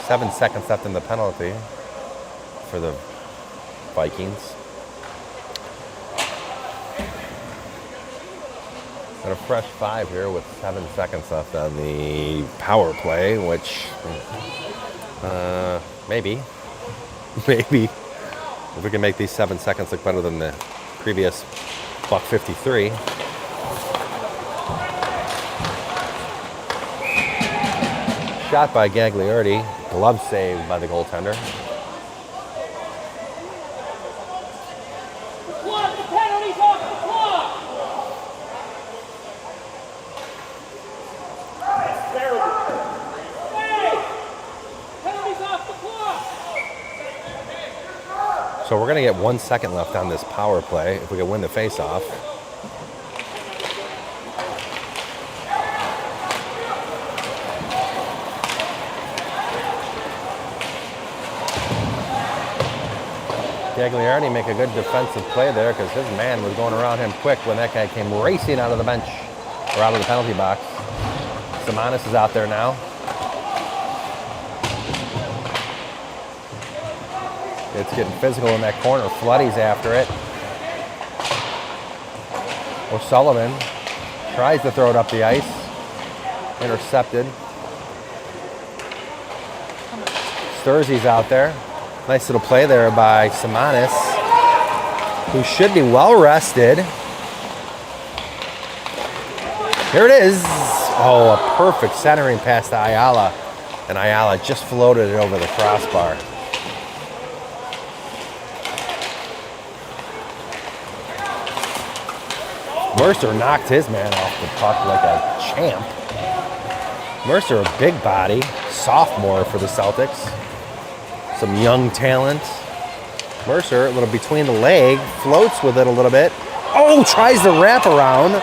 7 seconds left in the penalty for the Vikings. Got a fresh 5 here with 7 seconds left on the power play, which maybe. If we can make these 7 seconds look better than the previous $1.53. Shot by Gagliardi. Glove save by the goaltender. So we're going to get 1 second left on this power play if we can win the face-off. Gagliardi make a good defensive play there because his man was going around him quick when that guy came racing out of the bench or out of the penalty box. Simonis is out there now. It's getting physical in that corner. Flooddy's after it. O'Sullivan tries to throw it up the ice. Intercepted. Sturzy's out there. Nice little play there by Simonis, who should be well rested. Here it is. Oh, a perfect centering pass to Ayala. And Ayala just floated it over the crossbar. Mercer knocked his man off the puck like a champ. Mercer, a big body, sophomore for the Celtics. Some young talent. Mercer, a little between the leg, floats with it a little bit. Oh, tries to wrap around.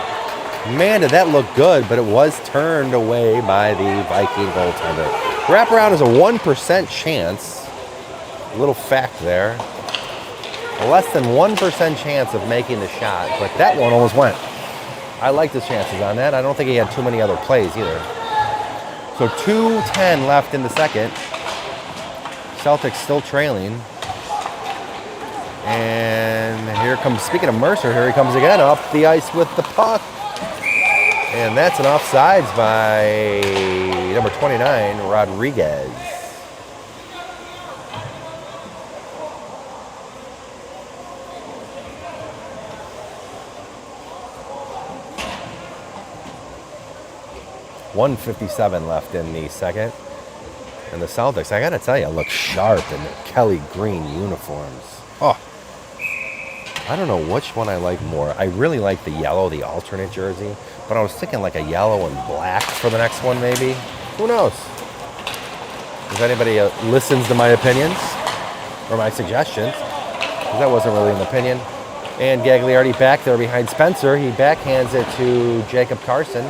Man, did that look good, but it was turned away by the Viking goaltender. Wraparound is a 1% chance. A little fact there. Less than 1% chance of making the shot, but that one almost went. I like the chances on that. I don't think he had too many other plays either. So 2:10 left in the second. Celtics still trailing. And here comes, speaking of Mercer, here he comes again up the ice with the puck. And that's an offsides by number 29, Rodriguez. .157 left in the second. And the Celtics, I got to tell you, look sharp in their Kelly green uniforms. Oh, I don't know which one I like more. I really like the yellow, the alternate jersey. But I was thinking like a yellow and black for the next one, maybe. Who knows? If anybody listens to my opinions or my suggestions, because that wasn't really an opinion. And Gagliardi back there behind Spencer. He backhands it to Jacob Carson.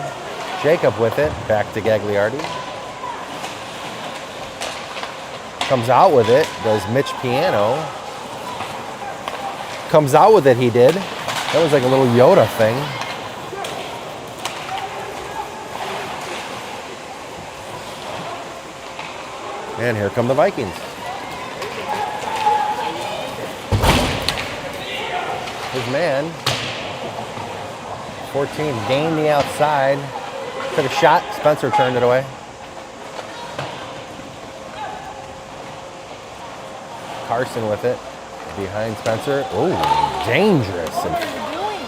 Jacob with it, back to Gagliardi. Comes out with it, does Mitch Piano. Comes out with it, he did. That was like a little Yoda thing. And here come the Vikings. His man 14 gained the outside. Took a shot. Spencer turned it away. Carson with it. Behind Spencer. Oh, dangerous. What are you doing?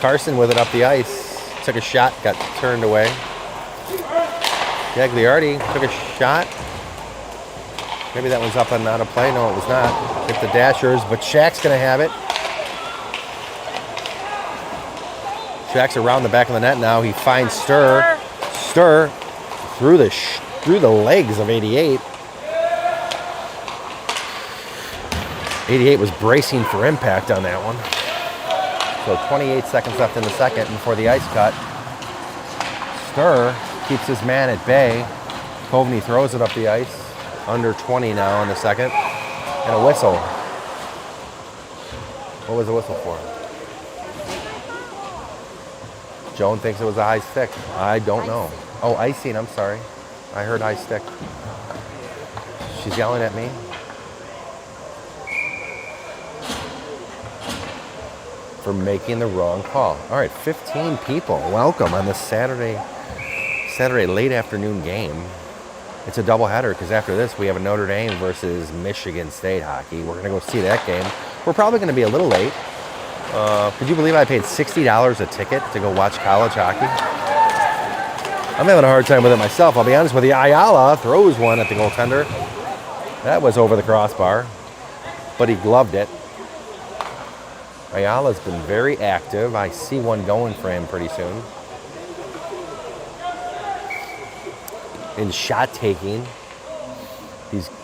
Carson with it up the ice. Took a shot. Got turned away. Gagliardi took a shot. Maybe that one's up and out of play. No, it was not. Hit the Dashers, but Shaq's going to have it. Shaq's around the back of the net now. He finds Stir. Stir through the legs of 88. 88 was bracing for impact on that one. So 28 seconds left in the second before the ice cut. Stir keeps his man at bay. Coveney throws it up the ice. Under 20 now in the second. And a whistle. What was the whistle for? Joan thinks it was a high stick. I don't know. Oh, icing, I'm sorry. I heard high stick. She's yelling at me. For making the wrong call. All right, 15 people. Welcome on this Saturday late afternoon game. It's a doubleheader because after this we have a Notre Dame versus Michigan State hockey. We're going to go see that game. We're probably going to be a little late. Could you believe I paid $60 a ticket to go watch college hockey? I'm having a hard time with it myself. I'll be honest with you. Ayala throws one at the goaltender. That was over the crossbar, but he gloved it. Ayala's been very active. I see one going for him pretty soon. In shot taking.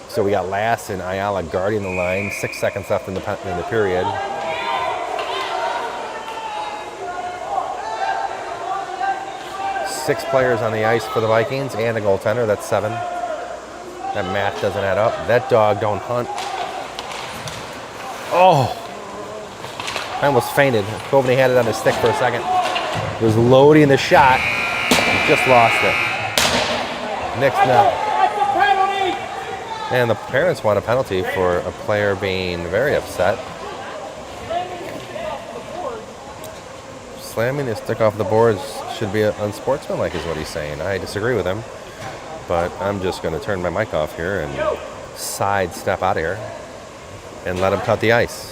So we got Lass and Ayala guarding the line. 6 seconds left in the period. Six players on the ice for the Vikings and a goaltender. That's 7. That math doesn't add up. That dog don't hunt. Oh! I almost fainted. Coveney had it on his stick for a second. He was loading the shot. Just lost it. Next now. And the parents want a penalty for a player being very upset. Slamming his stick off the boards should be unsportsmanlike is what he's saying. I disagree with him. But I'm just going to turn my mic off here and sidestep out of here and let him cut the ice.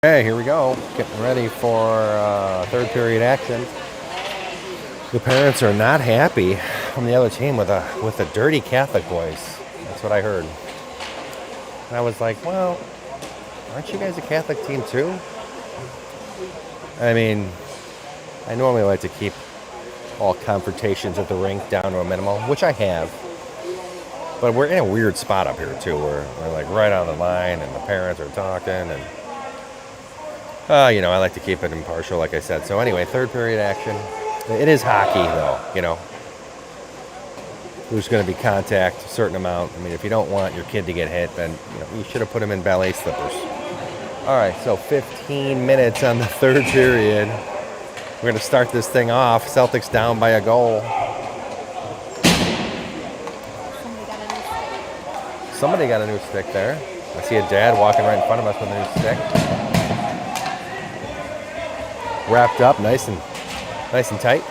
Okay, here we go. Getting ready for third period action. The parents are not happy from the other team with the dirty Catholic boys. That's what I heard. And I was like, well, aren't you guys a Catholic team too? I mean, I normally like to keep all confrontations at the rink down to a minimum, which I have. But we're in a weird spot up here too. We're like right on the line, and the parents are talking, and I like to keep it impartial, like I said. So anyway, third period action. It is hockey, though. There's going to be contact, a certain amount. I mean, if you don't want your kid to get hit, then you should have put him in ballet slippers. All right, so 15 minutes on the third period. We're going to start this thing off. Celtics down by a goal. Somebody got a new stick there. I see a dad walking right in front of us with a new stick. Wrapped up, nice and tight.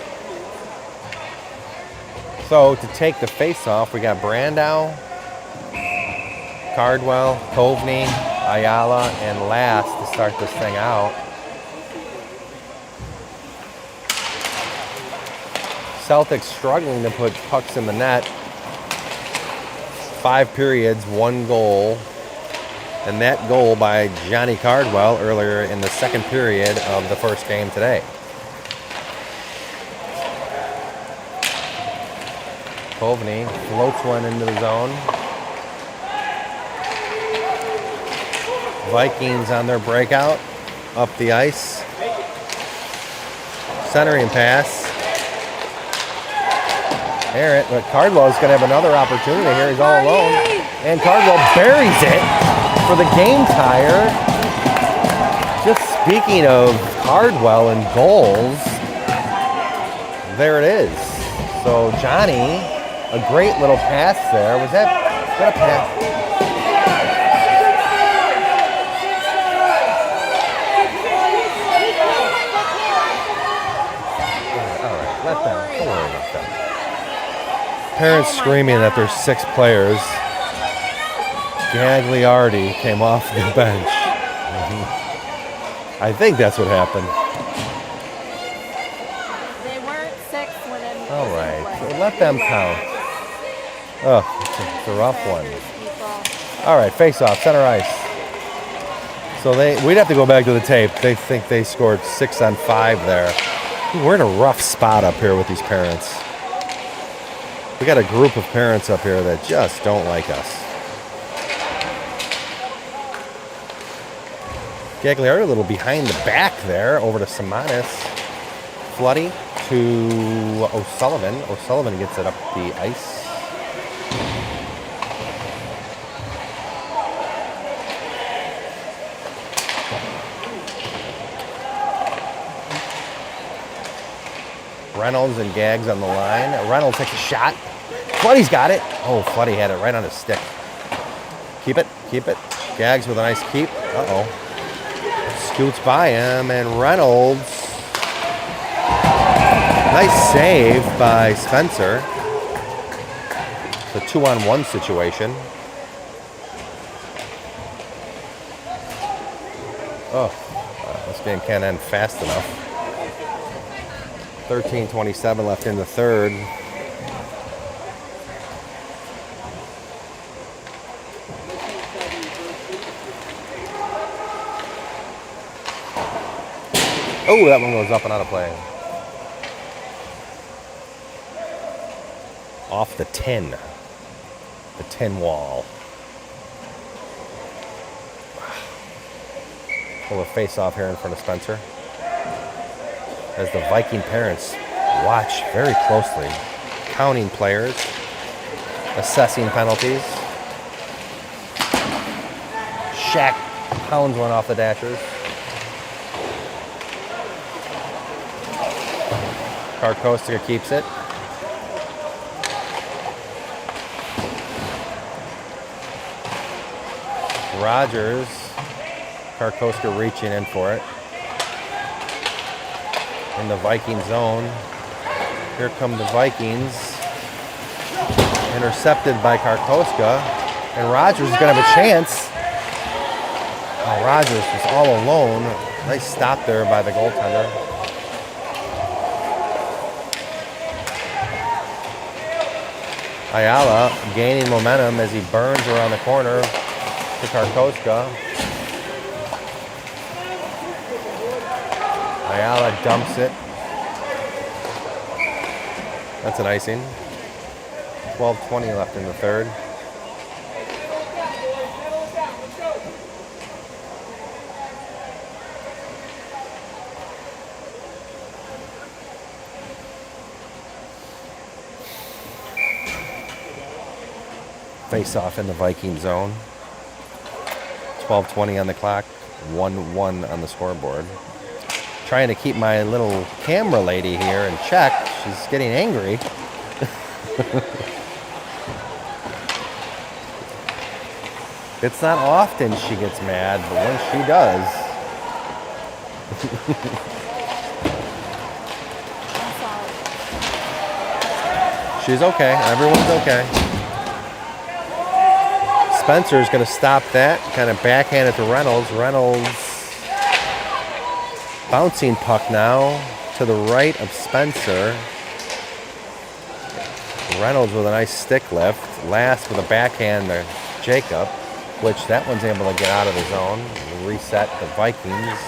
So to take the face off, we got Brandow, Cardwell, Kovney, Ayala, and Last to start this thing out. Celtics struggling to put pucks in the net. 5 periods, 1 goal. And that goal by Johnny Cardwell earlier in the second period of the first game today. Kovney floats one into the zone. Vikings on their breakout. Up the ice. Centering pass. Errant, but Cardwell's going to have another opportunity here. He's all alone. And Cardwell buries it for the game tire. Just speaking of Cardwell and goals, there it is. So Johnny, a great little pass there. Was that a pass? All right, let them. Don't worry about that. Parents screaming that there's 6 players. Gagliardi came off the bench. I think that's what happened. They weren't 6 when it. All right, so let them count. Oh, it's a rough one. All right, face off, center ice. So we'd have to go back to the tape. They think they scored 6 on 5 there. We're in a rough spot up here with these parents. We got a group of parents up here that just don't like us. Gagliardi a little behind the back there, over to Simonis. Floody to O'Sullivan. O'Sullivan gets it up the ice. Reynolds and Gags on the line. Reynolds takes a shot. Floody's got it. Oh, Floody had it right on his stick. Keep it. Gags with a nice keep. Uh-oh. Scoots by him, and Reynolds. Nice save by Spencer. It's a 2-on-1 situation. Oh, this game can't end fast enough. 13:27 left in the third. Oh, that one goes up and out of play. Off the 10. The 10 wall. Pull a face off here in front of Spencer. As the Viking parents watch very closely, counting players, assessing penalties. Shaq pounds one off the dashers. Karkostka keeps it. Rogers, Karkostka reaching in for it. In the Viking zone. Here come the Vikings. Intercepted by Karkostka. And Rogers is going to have a chance. Oh, Rogers was all alone. Nice stop there by the goaltender. Ayala gaining momentum as he burns around the corner to Karkoska. Ayala dumps it. That's an icing. 12:20 left in the third. Face off in the Viking zone. 12:20 on the clock. 1-1 on the scoreboard. Trying to keep my little camera lady here in check. She's getting angry. It's not often she gets mad, but when she does. She's okay. Everyone's okay. Spencer's going to stop that. Kind of backhand it to Reynolds. Reynolds bouncing puck now to the right of Spencer. Reynolds with a nice stick lift. Last with a backhand to Jacob, which that one's able to get out of the zone. Reset the Vikings.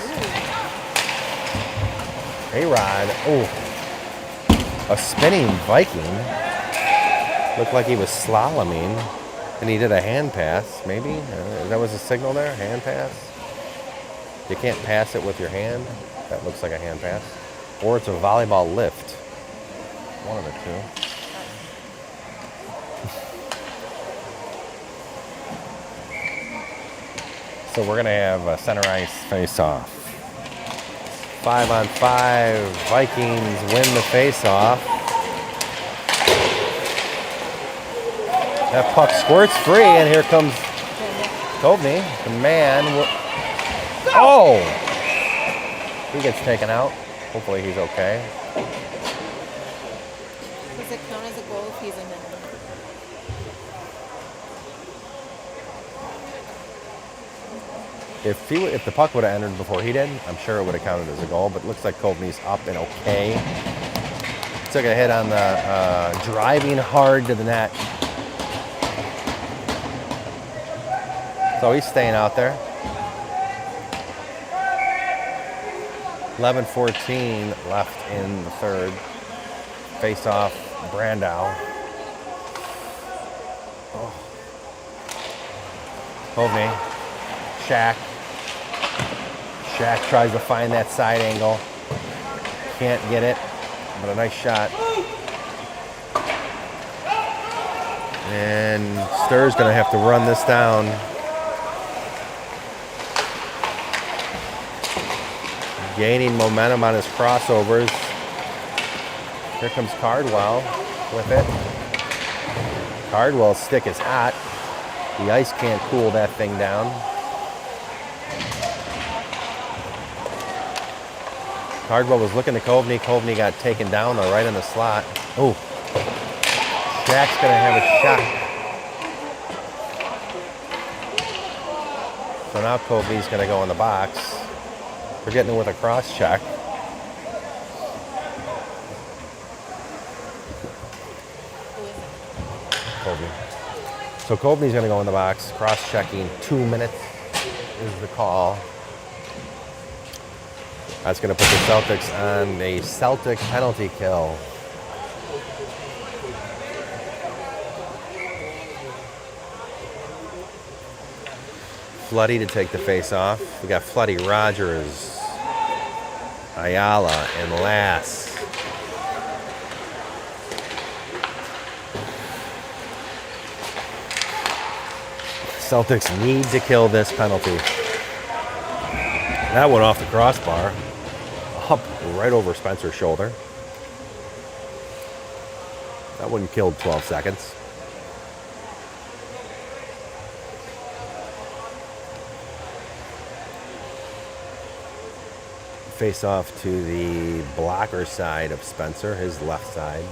A-Rod. Oh, a spinning Viking. Looked like he was slaloming. And he did a hand pass, maybe? That was a signal there? Hand pass? You can't pass it with your hand. That looks like a hand pass. Or it's a volleyball lift. One of the two. So we're going to have a center ice face-off. 5-on-5. Vikings win the face-off. That puck squirts free, and here comes Kovney, the man. Oh! He gets taken out. Hopefully he's okay. Does it count as a goal if he's in there? If the puck would have entered before he did, I'm sure it would have counted as a goal, but it looks like Kovney's up and okay. Took a hit on the driving hard to the net. So he's staying out there. 11:14 left in the third. Face off Brandow. Oh. Kovney. Shack. Shack tries to find that side angle. Can't get it, but a nice shot. And Stur's going to have to run this down. Gaining momentum on his crossovers. Here comes Cardwell with it. Cardwell's stick is hot. The ice can't cool that thing down. Cardwell was looking to Kovney. Kovney got taken down right in the slot. Oh, Shack's going to have a shot. So now Kovney's going to go in the box. We're getting it with a cross check. Kovney. So Kovney's going to go in the box. Cross checking. 2 minutes is the call. That's going to put the Celtics on a Celtic penalty kill. Floody to take the face off. We got Floody, Rogers, Ayala, and Lass. Celtics need to kill this penalty. That went off the crossbar. Up right over Spencer's shoulder. That one killed 12 seconds. Face off to the blocker side of Spencer, his left side.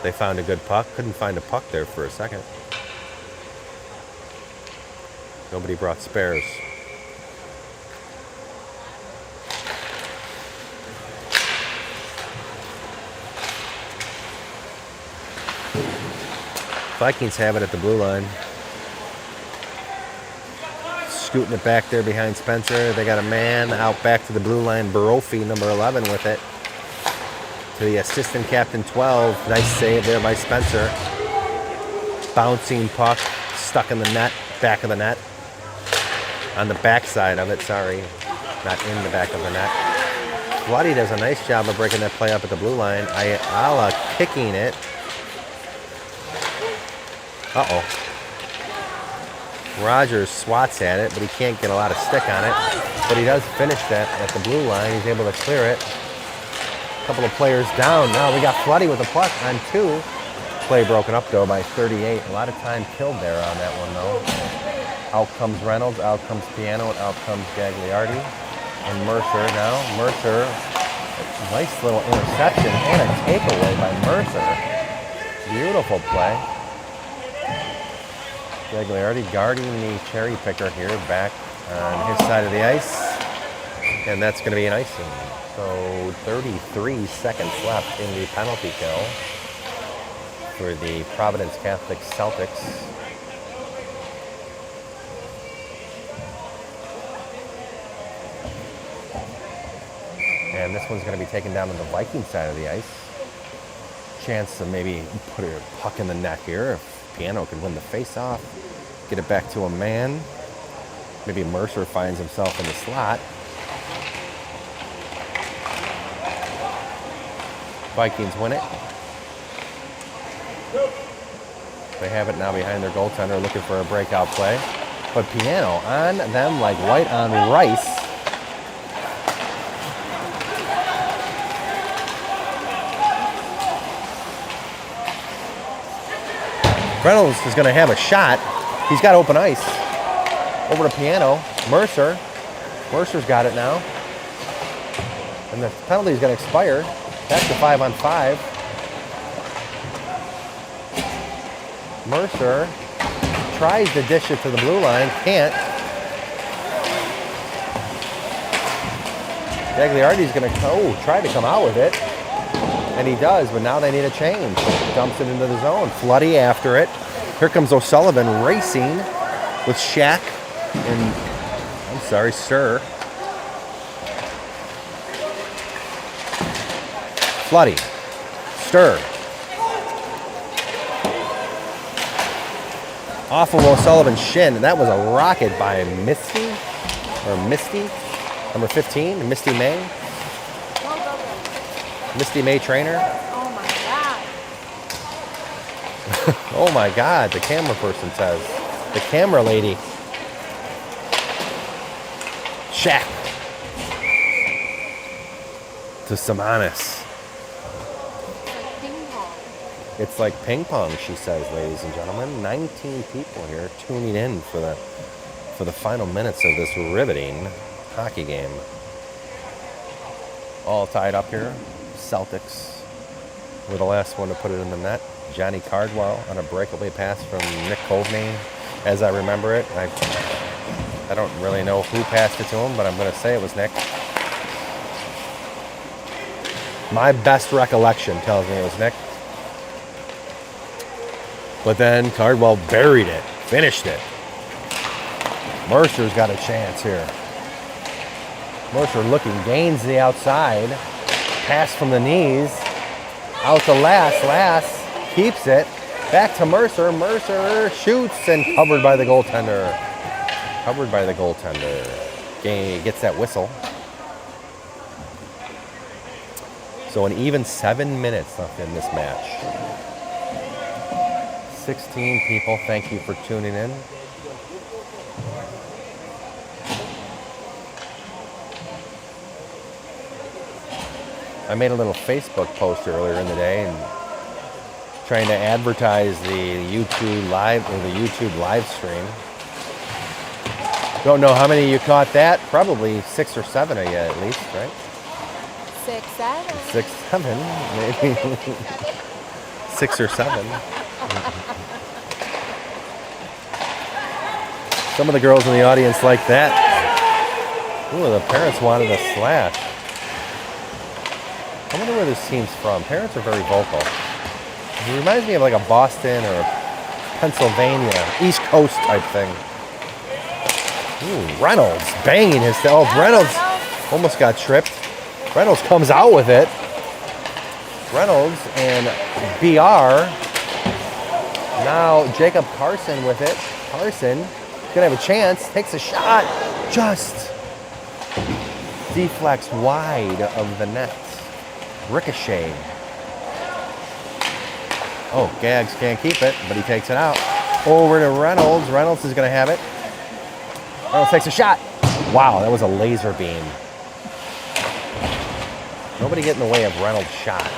They found a good puck. Couldn't find a puck there for a second. Nobody brought spares. Vikings have it at the blue line. Scooting it back there behind Spencer. They got a man out back to the blue line. Barofi, number 11, with it. To the assistant captain, 12. Nice save there by Spencer. Bouncing puck. Stuck in the net. Back of the net. On the back side of it, sorry. Not in the back of the net. Bloody does a nice job of breaking that play up at the blue line. Ayala kicking it. Uh-oh. Rogers swats at it, but he can't get a lot of stick on it. But he does finish that at the blue line. He's able to clear it. A couple of players down. Now we got Floody with a puck on 2. Play broken up, though, by 38. A lot of time killed there on that one, though. Out comes Reynolds, out comes Piano, and out comes Gagliardi. And Mercer now. Mercer, nice little interception and a takeaway by Mercer. Beautiful play. Gagliardi guarding the cherry picker here back on his side of the ice. And that's going to be an icing. So 33 seconds left in the penalty kill for the Providence Catholic Celtics. And this one's going to be taken down on the Viking side of the ice. Chance to maybe put a puck in the net here if Piano can win the face-off, get it back to a man. Maybe Mercer finds himself in the slot. Vikings win it. They have it now behind their goaltender, looking for a breakout play. But Piano on them like white on rice. Reynolds is going to have a shot. He's got open ice. Over to Piano. Mercer. Mercer's got it now. And the penalty is going to expire. Back to 5-on-5. Mercer tries to dish it to the blue line. Can't. Gagliardi's going to try to come out with it. And he does, but now they need a change. Dumps it into the zone. Floody after it. Here comes O'Sullivan racing with Shaq and, Stir. Floody. Stir. Off of O'Sullivan's shin, and that was a rocket by Misty, number 15, Misty May. Misty May Trainer. Oh my God. Oh my God, the camera person says. The camera lady. Shaq. To Samanis. Ping pong. It's like ping pong, she says, ladies and gentlemen. 19 people here tuning in for the final minutes of this riveting hockey game. All tied up here. Celtics were the last one to put it in the net. Johnny Cardwell on a breakaway pass from Nick Coveney, as I remember it. I don't really know who passed it to him, but I'm going to say it was Nick. My best recollection tells me it was Nick. But then Cardwell buried it, finished it. Mercer's got a chance here. Mercer looking, gains the outside. Pass from the knees. Out to Lass keeps it. Back to Mercer. Mercer shoots and covered by the goaltender. Gets that whistle. So an even 7 minutes left in this match. 16 people, thank you for tuning in. I made a little Facebook post earlier in the day and trying to advertise the YouTube live stream. Don't know how many of you caught that. Probably 6 or 7 of you at least, right? 6, 7. 6, 7, maybe. 6 or 7. Some of the girls in the audience like that. Ooh, the parents wanted a slash. I wonder where this team's from. Parents are very vocal. It reminds me of like a Boston or Pennsylvania, East Coast type thing. Ooh, Reynolds banging his... Oh, Reynolds almost got tripped. Reynolds comes out with it. Reynolds and BR. Now Jacob Carson with it. Carson gonna have a chance. Takes a shot. Just deflects wide of the net. Ricochet. Oh, Gags can't keep it, but he takes it out. Over to Reynolds. Reynolds is gonna have it. Reynolds takes a shot. Wow, that was a laser beam. Nobody get in the way of Reynolds' shot.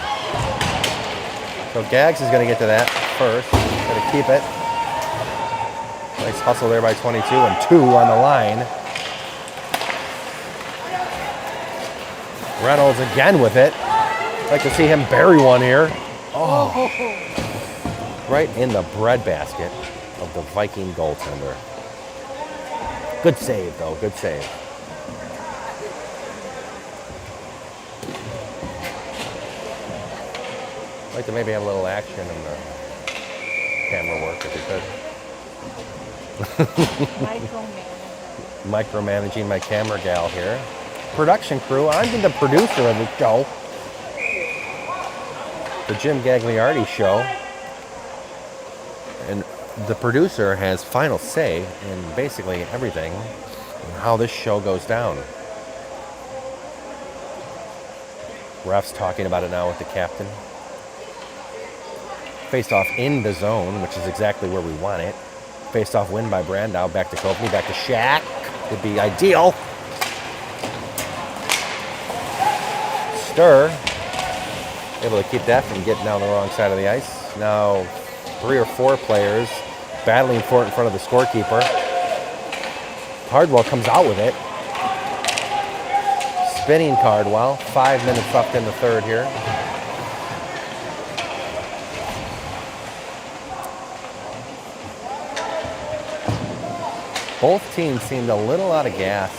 So Gags is going to get to that first. Going to keep it. Nice hustle there by 22 and 2 on the line. Reynolds again with it. I'd like to see him bury one here. Oh, right in the breadbasket of the Viking goaltender. Good save, though. Good save. I'd like to maybe have a little action in the camera work if you could. Micromanaging my camera gal here. Production crew. I'm the producer of the show. The Jim Gagliardi show. And the producer has final say in basically everything and how this show goes down. Ref's talking about it now with the captain. Faced off in the zone, which is exactly where we want it. Faced off win by Brandow. Back to Copley, back to Shaq. Would be ideal. Stir. Able to keep that from getting down the wrong side of the ice. Now 3 or 4 players battling for it in front of the scorekeeper. Cardwell comes out with it. Spinning Cardwell. 5 minutes left in the third here. Both teams seemed a little out of gas.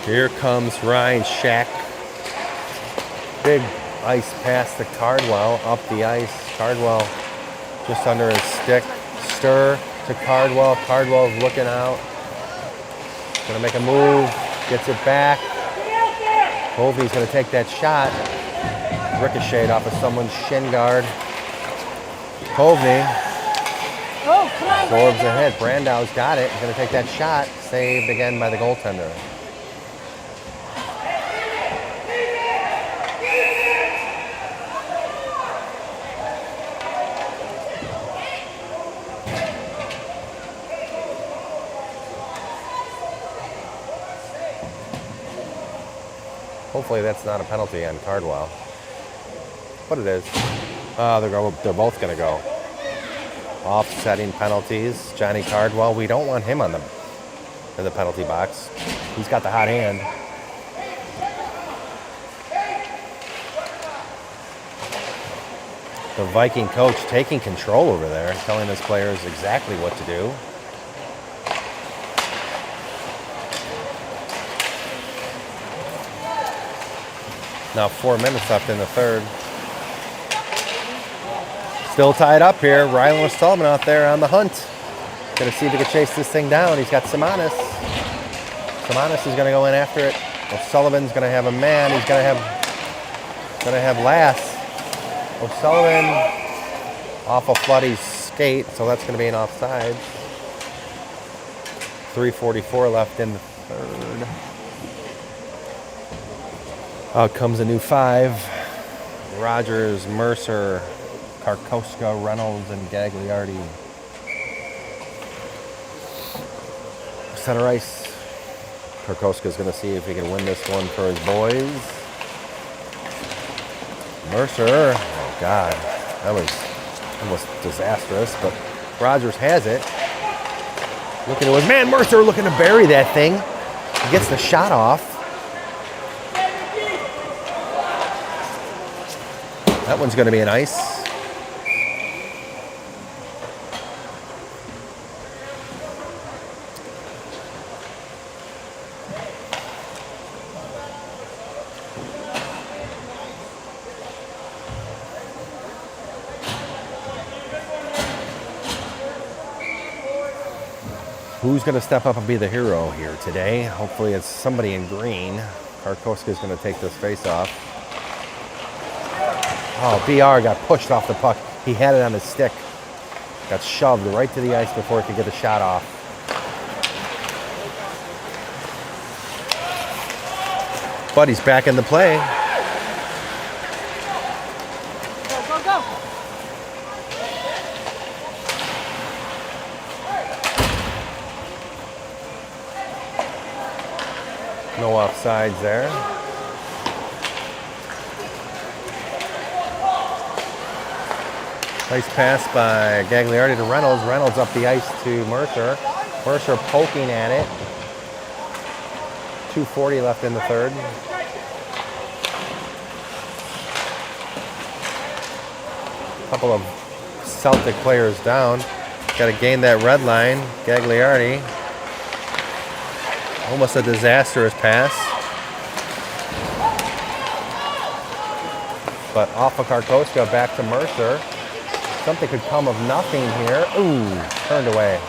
Here comes Ryan Shack. Big ice pass to Cardwell, up the ice. Cardwell just under his stick. Stir to Cardwell. Cardwell's looking out. Gonna make a move, gets it back. Hovey's gonna take that shot. Ricocheted off of someone's shin guard. Hovey absorbs a hit. Brandau's got it. He's gonna take that shot. Saved again by the goaltender. Hopefully that's not a penalty on Cardwell. But it is. They're both going to go. Offsetting penalties. Johnny Cardwell, we don't want him in the penalty box. He's got the hot hand. The Viking coach taking control over there, telling his players exactly what to do. Now 4 minutes left in the third. Still tied up here. Rylan Stallman out there on the hunt. Gonna see if he can chase this thing down. He's got Simonis. Simonis is gonna go in after it. O'Sullivan's gonna have a man. He's gonna have Lass. O'Sullivan off of Flood's skate, so that's gonna be an offside. 3:44 left in the third. Out comes a new 5. Rogers, Mercer, Karkoska, Reynolds, and Gagliardi. Center ice. Karkoska's going to see if he can win this one for his boys. Mercer. Oh, God. That was almost disastrous, but Rogers has it. Looking to his man, Mercer, looking to bury that thing. He gets the shot off. That one's going to be an ice. Who's going to step up and be the hero here today? Hopefully it's somebody in green. Karkoska's going to take this face off. Oh, BR got pushed off the puck. He had it on his stick. Got shoved right to the ice before he could get the shot off. But he's back in the play. Go, go, go. No offsides there. Nice pass by Gagliardi to Reynolds. Reynolds up the ice to Mercer. Mercer poking at it. 2:40 left in the third. Couple of Celtic players down. Got to gain that red line. Gagliardi. Almost a disastrous pass. But off of Karkoska, back to Mercer. Something could come of nothing here. Ooh, turned away.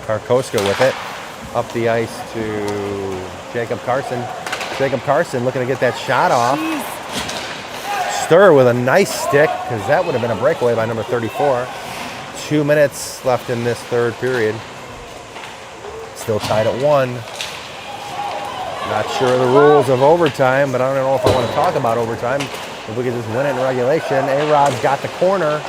Karkoska with it. Up the ice to Jacob Carson. Jacob Carson looking to get that shot off. Stir with a nice stick, because that would have been a breakaway by number 34. 2 minutes left in this third period. Still tied at 1. Not sure of the rules of overtime, but I don't know if I want to talk about overtime. If we could just win it in regulation. A-Rod's got the corner.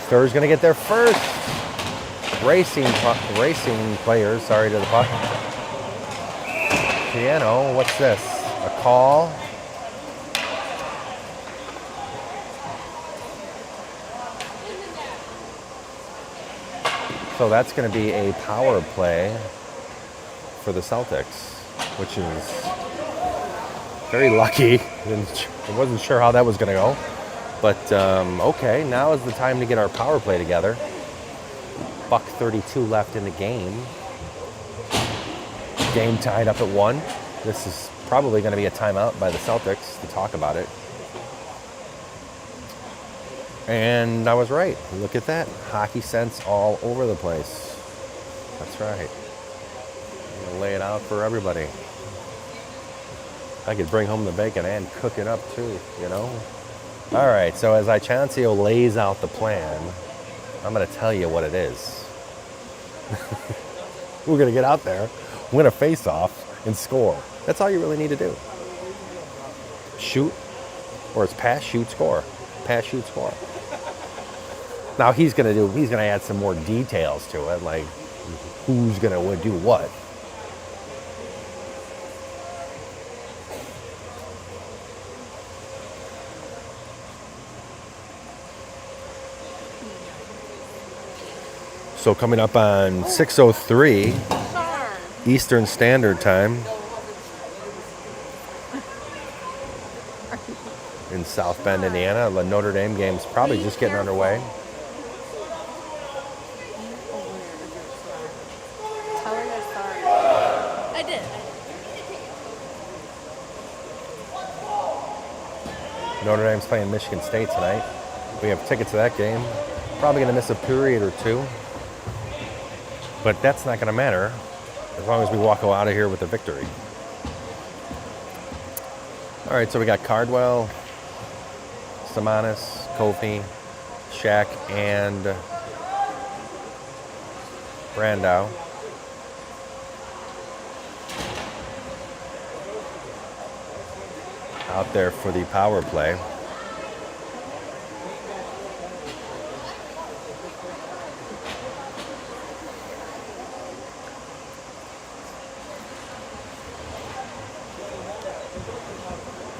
Stir's going to get there first. Racing players, sorry to the puck. Piano, what's this? A call. So that's going to be a power play for the Celtics, which is very lucky. I wasn't sure how that was going to go. But, okay, now is the time to get our power play together. $1:32 left in the game. Game tied up at 1. This is probably going to be a timeout by the Celtics to talk about it. And I was right. Look at that. Hockey sense all over the place. That's right. I'm gonna lay it out for everybody. I could bring home the bacon and cook it up too, you know? All right, so as Icancio lays out the plan, I'm going to tell you what it is. We're going to get out there, win a face-off, and score. That's all you really need to do. Shoot, or it's pass, shoot, score. Pass, shoot, score. Now he's going to add some more details to it, like who's going to do what. So coming up on 6:03 Eastern Standard Time in South Bend, Indiana. The Notre Dame game's probably just getting underway. Tell her you're sorry. I did. Notre Dame's playing Michigan State tonight. We have tickets to that game. Probably going to miss a period or two. But that's not going to matter as long as we walk out of here with a victory. All right, so we got Cardwell, Samanis, Kofi, Shaq, and Brandau. Out there for the power play.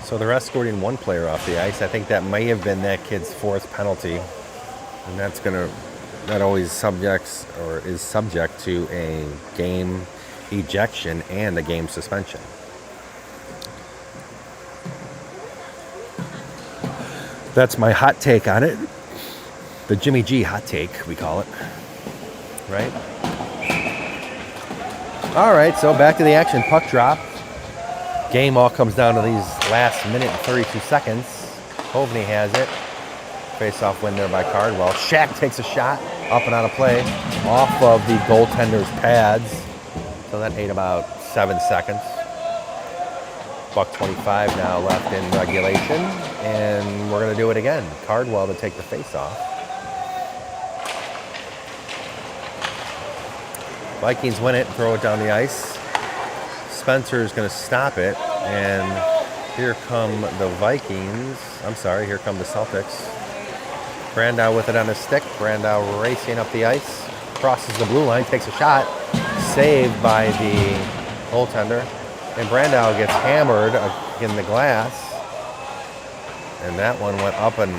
So they're escorting one player off the ice. I think that may have been that kid's fourth penalty. And that's going to that always is subject to a game ejection and a game suspension. That's my hot take on it. The Jimmy G hot take, we call it. Right? All right, so back to the action. Puck drop. Game all comes down to these last minute and 32 seconds. Hovney has it. Face-off win there by Cardwell. Shack takes a shot up and out of play off of the goaltender's pads. So that ate about 7 seconds. Buck 25 now left in regulation. And we're going to do it again. Cardwell to take the face-off. Vikings win it, throw it down the ice. Spencer's going to stop it. And here come the Vikings. I'm sorry, here come the Celtics. Brandow with it on his stick. Brandow racing up the ice. Crosses the blue line, takes a shot. Saved by the goaltender. And Brandow gets hammered in the glass. And that one went up and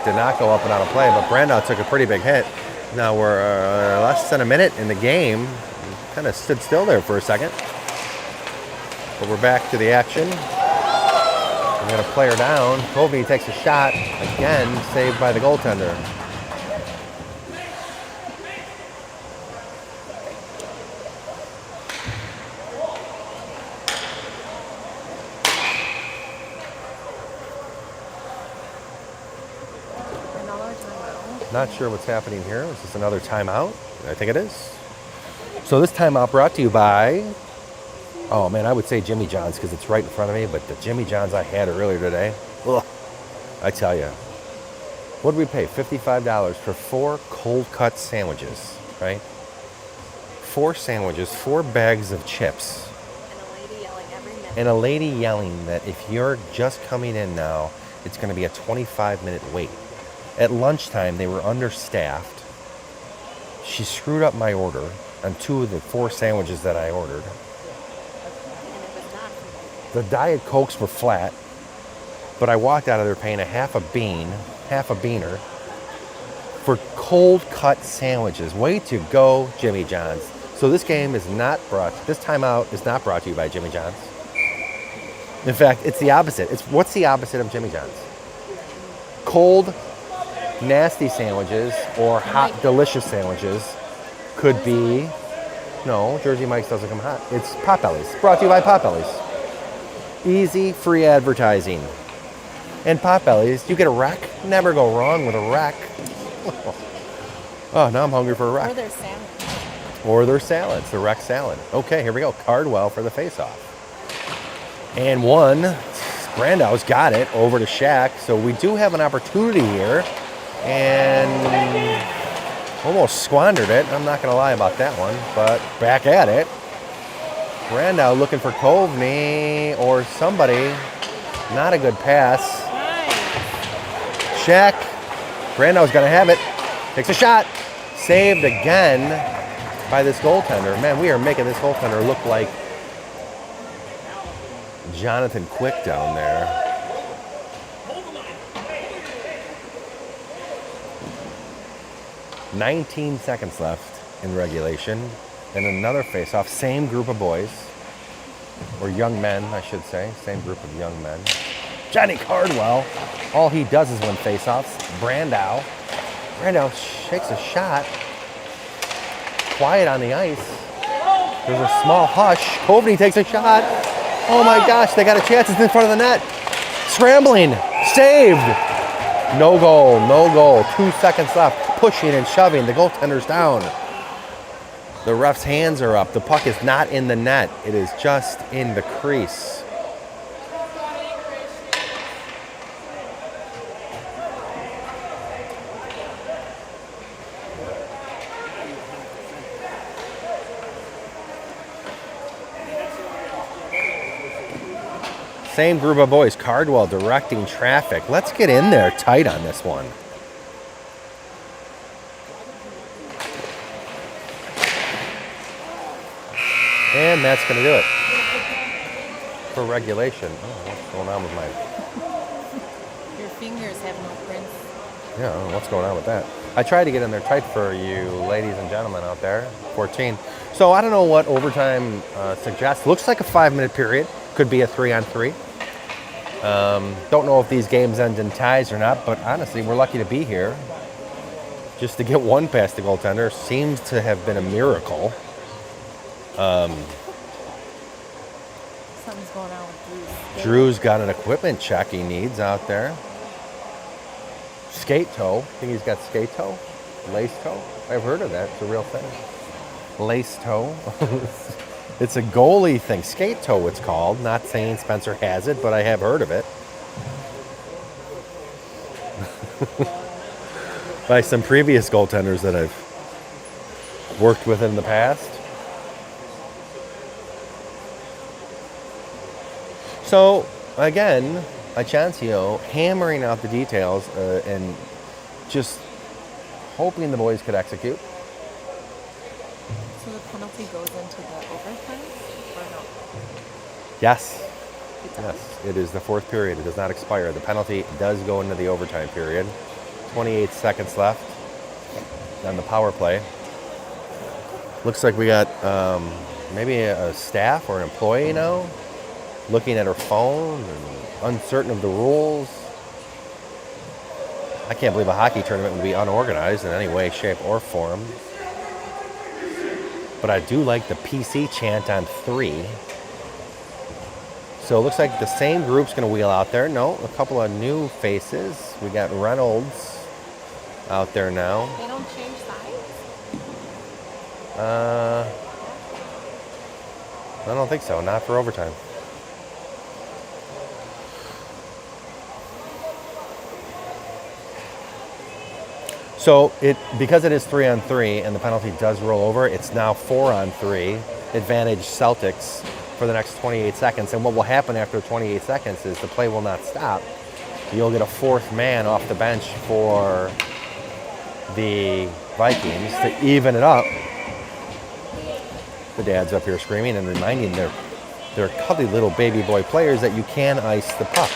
did not go up and out of play. But Brandow took a pretty big hit. Now we're less than a minute in the game. Kind of stood still there for a second. But we're back to the action. We're going to play her down. Kobe takes a shot. Again, saved by the goaltender. Another timeout. Not sure what's happening here. Is this another timeout? I think it is. So this timeout brought to you by... Oh, man, I would say Jimmy John's because it's right in front of me, but the Jimmy John's I had earlier today, ugh, I tell you. What did we pay? $55 for 4 cold-cut sandwiches, right? 4 sandwiches, 4 bags of chips. And a lady yelling every minute. And a lady yelling that if you're just coming in now, it's going to be a 25-minute wait. At lunchtime, they were understaffed. She screwed up my order on 2 of the 4 sandwiches that I ordered. The Diet Cokes were flat, but I walked out of there paying a half a beaner, for cold-cut sandwiches. Way to go, Jimmy John's. So this timeout is not brought to you by Jimmy John's. In fact, it's the opposite. What's the opposite of Jimmy John's? Cold, nasty sandwiches or hot, delicious sandwiches could be... No, Jersey Mike's doesn't come hot. It's Potbelly's. Brought to you by Potbelly's. Easy, free advertising. And Potbelly's, you get a rack. Never go wrong with a rack. Oh, now I'm hungry for a rack. Or their salad. Or their salads, the rack salad. Okay, here we go. Cardwell for the face-off. And one, Brandow's got it over to Shaq. So we do have an opportunity here. And almost squandered it. I'm not going to lie about that one. But back at it. Brandow looking for Kovney or somebody. Not a good pass. Nice. Shaq. Brandow's going to have it. Takes a shot. Saved again by this goaltender. Man, we are making this goaltender look like Jonathan Quick down there. "19 seconds left in regulation. And another face-off, same group of boys, or young men, I should say, same group of young men. Johnny Cardwell, all he does is win face-offs. Brandow shakes a shot. Quiet on the ice. There's a small hush. Kovney takes a shot. Oh my gosh, they got a chance. It's in front of the net. Scrambling, saved. No goal. 2 seconds left. Pushing and shoving. The goaltender's down. The ref's hands are up. The puck is not in the net. It is just in the crease. Same group of boys. Cardwell directing traffic. Let's get in there tight on this one. And that's going to do it for regulation. Oh, what's going on with my... Your fingers have no prints. Yeah, I don't know what's going on with that. I tried to get in there tight for you ladies and gentlemen out there, 14. So I don't know what overtime suggests. Looks like a 5-minute period. Could be a 3-on-3. Don't know if these games end in ties or not, but honestly, we're lucky to be here. Just to get one past the goaltender seems to have been a miracle. Something's going on with Drew's. Drew's got an equipment check he needs out there. Skate toe. Think he's got skate toe? Lace toe? I've heard of that. It's a real thing. Lace toe. It's a goalie thing. Skate toe, it's called. Not saying Spencer has it, but I have heard of it. By some previous goaltenders that I've worked with in the past. So, again, Acancio hammering out the details and just hoping the boys could execute. So the penalty goes into the overtime, or no? Yes. It does? Yes, it is the fourth period. It does not expire. The penalty does go into the overtime period. 28 seconds left on the power play. Looks like we got maybe a staff or an employee now looking at her phone and uncertain of the rules. I can't believe a hockey tournament would be unorganized in any way, shape, or form. But I do like the PC chant on 3. So it looks like the same group's going to wheel out there. No, a couple of new faces. We got Reynolds out there now. They don't change sides? I don't think so. Not for overtime. So because it is 3-on-3 and the penalty does roll over, it's now 4-on-3. Advantage Celtics for the next 28 seconds. And what will happen after 28 seconds is the play will not stop. You'll get a fourth man off the bench for the Vikings to even it up. The dad's up here screaming and reminding their cuddly little baby boy players that you can ice the puck.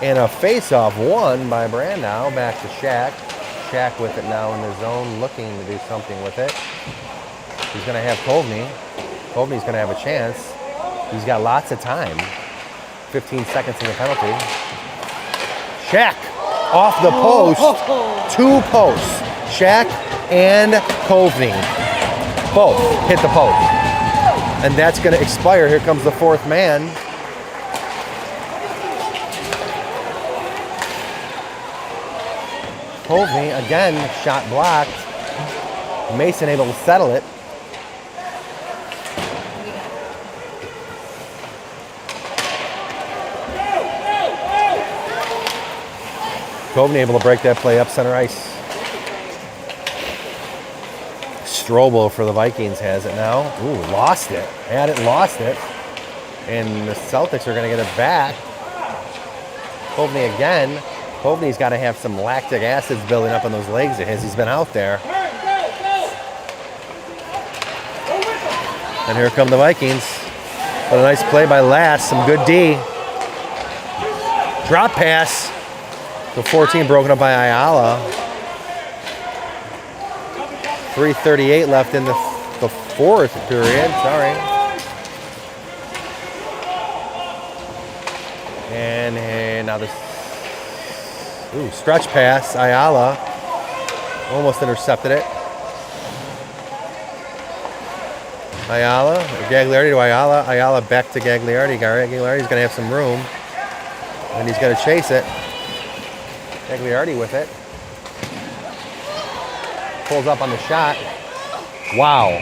And a face-off won by Brandow back to Shaq. Shaq with it now in the zone, looking to do something with it. He's going to have Kovney. Kovney's going to have a chance. He's got lots of time. 15 seconds in the penalty. Shaq off the post. 2 posts. Shaq and Kovney both hit the post. And that's going to expire. Here comes the fourth man. Kovney, again, shot blocked. Mason able to settle it. Kovney able to break that play up center ice. Strobel for the Vikings has it now. Ooh, lost it. Had it, lost it. And the Celtics are going to get it back. Kovney again. Kovney's got to have some lactic acids building up on those legs of his. He's been out there. And here come the Vikings. But a nice play by Lass. Some good D. Drop pass. The 14 broken up by Ayala. 3:38 left in the fourth period. Sorry. And now this stretch pass. Ayala almost intercepted it. Ayala, Gagliardi to Ayala. Ayala back to Gagliardi. Gagliardi's going to have some room. And he's going to chase it. Gagliardi with it. Pulls up on the shot. Wow.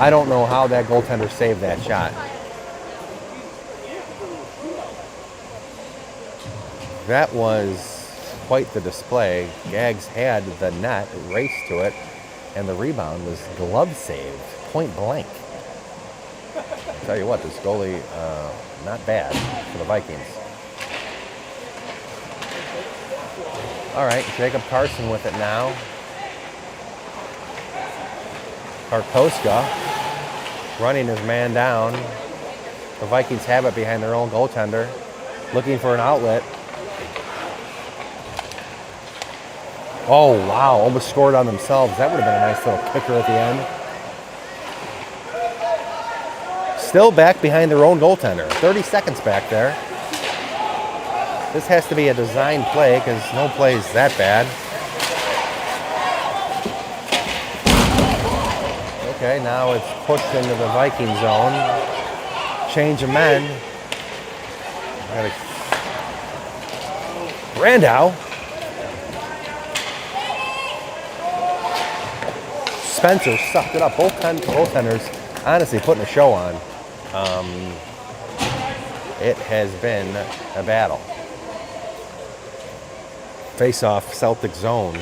I don't know how that goaltender saved that shot. That was quite the display. Gags had the net, raced to it, and the rebound was glove saved, point blank. I'll tell you what, this goalie, not bad for the Vikings. All right, Jacob Carson with it now. Karkoska running his man down. The Vikings have it behind their own goaltender, looking for an outlet. Oh, wow. Almost scored on themselves. That would have been a nice little kicker at the end. Still back behind their own goaltender. 30 seconds back there. This has to be a design play because no play is that bad. Okay, now it's pushed into the Viking zone. Change of men. Brandau. Spencer sucked it up. Both goaltenders honestly putting a show on. It has been a battle. Face-off Celtic zone.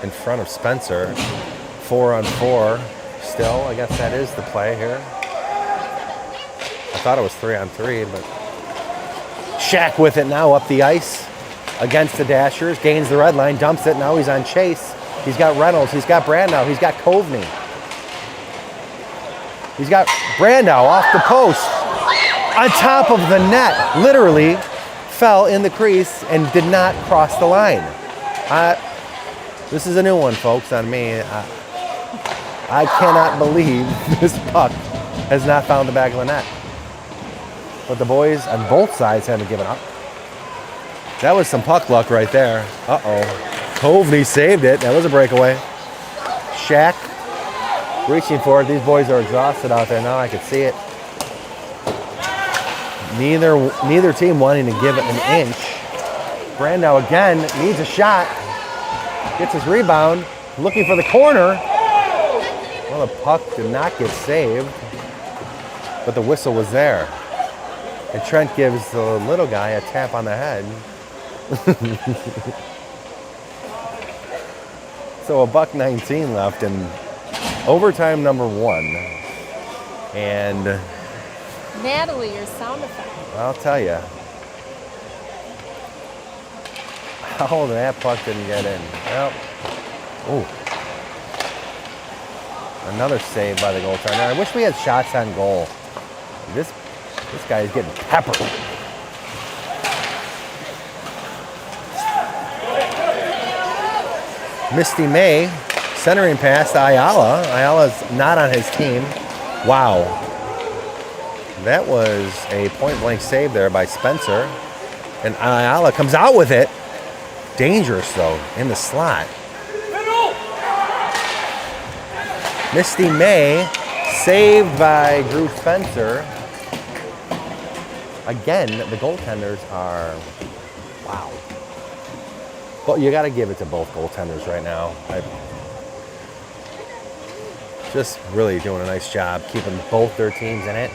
In front of Spencer. 4-on-4 still. I guess that is the play here. I thought it was 3-on-3, but Shack with it now up the ice against the Dashers. Gains the red line, dumps it. Now he's on chase. He's got Reynolds. He's got Brandau. He's got Kovney. He's got Brandau off the post. On top of the net. Literally fell in the crease and did not cross the line. This is a new one, folks, on me. I cannot believe this puck has not found the back of the net. But the boys on both sides haven't given up. That was some puck luck right there. Uh-oh. Kovney saved it. That was a breakaway. Shack reaching for it. These boys are exhausted out there now. I can see it. Neither team wanting to give it an inch. Brandau again needs a shot. Gets his rebound. Looking for the corner. Well, the puck did not get saved. But the whistle was there. And Trent gives the little guy a tap on the head. So $1:19 left in overtime number 1. And Natalie, your sound effect. I'll tell you. How that puck didn't get in. Well, ooh. Another save by the goaltender. I wish we had shots on goal. This guy is getting peppered. Misty May, centering pass to Ayala. Ayala's not on his team. Wow. That was a point-blank save there by Spencer. And Ayala comes out with it. Dangerous, though, in the slot. Misty May, saved by Drew Spencer. Again, the goaltenders are, wow. But you got to give it to both goaltenders right now. Just really doing a nice job keeping both their teams in it.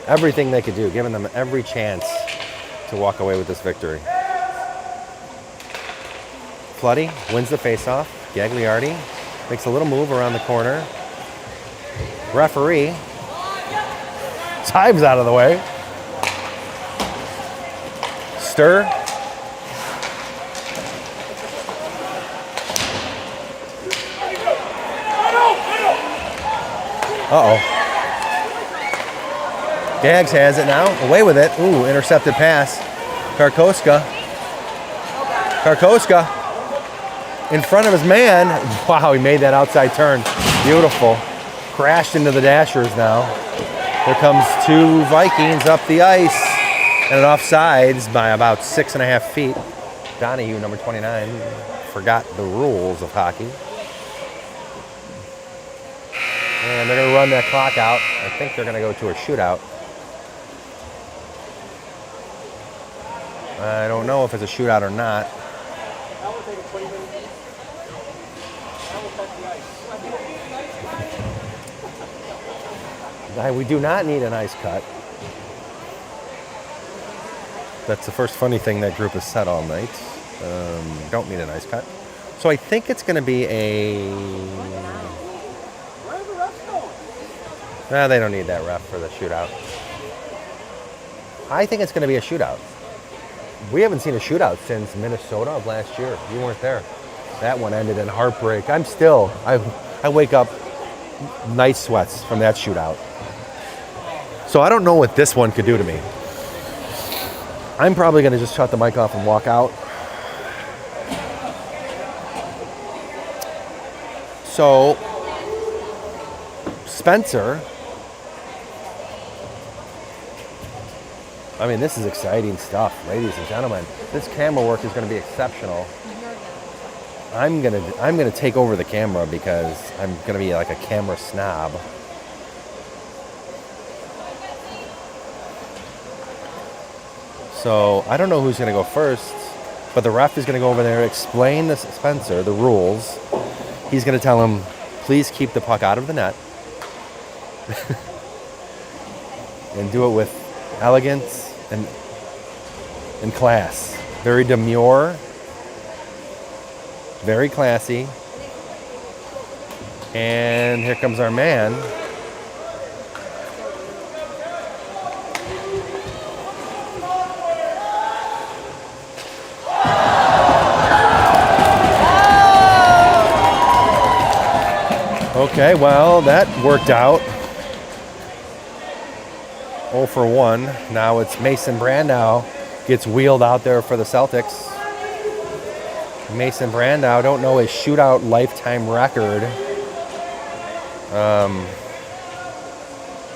Everything they could do, giving them every chance to walk away with this victory. Floody wins the faceoff. Gagliardi makes a little move around the corner. Referee. Time's out of the way. Stir. Uh-oh. Gags has it now. Away with it. Ooh, intercepted pass. Karkoska in front of his man. Wow, he made that outside turn. Beautiful. Crashed into the Dashers now. Here comes 2 Vikings up the ice. And an offsides by about 6.5 feet. Donahue, number 29, forgot the rules of hockey. And they're going to run that clock out. I think they're going to go to a shootout. I don't know if it's a shootout or not. We do not need an ice cut. That's the first funny thing that group has said all night. Don't need an ice cut. So I think it's going to be a... they don't need that ref for the shootout. I think it's going to be a shootout. We haven't seen a shootout since Minnesota of last year. You weren't there. That one ended in heartbreak. I wake up night sweats from that shootout. So I don't know what this one could do to me. I'm probably going to just shut the mic off and walk out. So, Spencer, I mean, this is exciting stuff, ladies and gentlemen. This camera work is going to be exceptional. I'm gonna take over the camera because I'm going to be like a camera snob. So I don't know who's going to go first, but the ref is going to go over there, explain to Spencer the rules. He's going to tell him, please keep the puck out of the net. And do it with elegance and class. Very demure, very classy. And here comes our man. Okay, well, that worked out. 0 for 1. Now it's Mason Brandow gets wheeled out there for the Celtics. Mason Brandow, don't know his shootout lifetime record.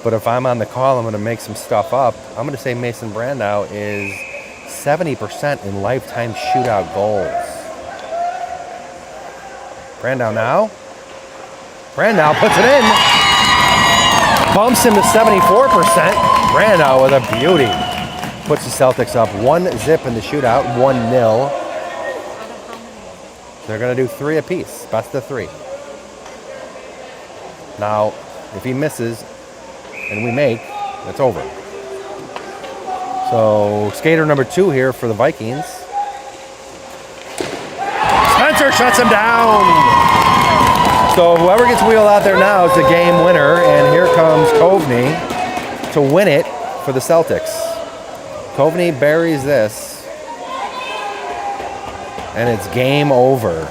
But if I'm on the call, I'm going to make some stuff up. I'm going to say Mason Brandow is 70% in lifetime shootout goals. Brandow now. Brandow puts it in. Bumps him to 74%. Brandow with a beauty. Puts the Celtics up 1-0 in the shootout, 1-0. They're going to do 3 apiece, best of 3. Now, if he misses and we make, it's over. So, skater number 2 here for the Vikings. Spencer shuts him down. So whoever gets wheeled out there now is the game winner, and here comes Kovney to win it for the Celtics. Kovney buries this, and it's game over.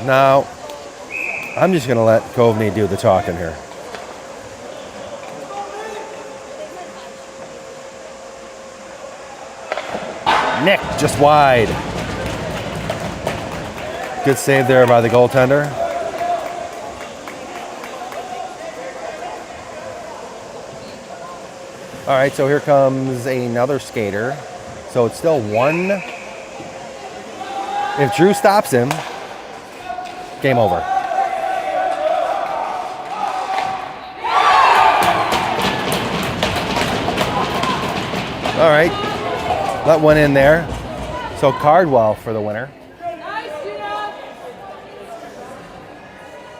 Now, I'm just going to let Kovney do the talking here. Nick, just wide. Good save there by the goaltender. All right, so here comes another skater. So it's still 1. If Drew stops him, game over. All right, let one in there. So Cardwell for the winner.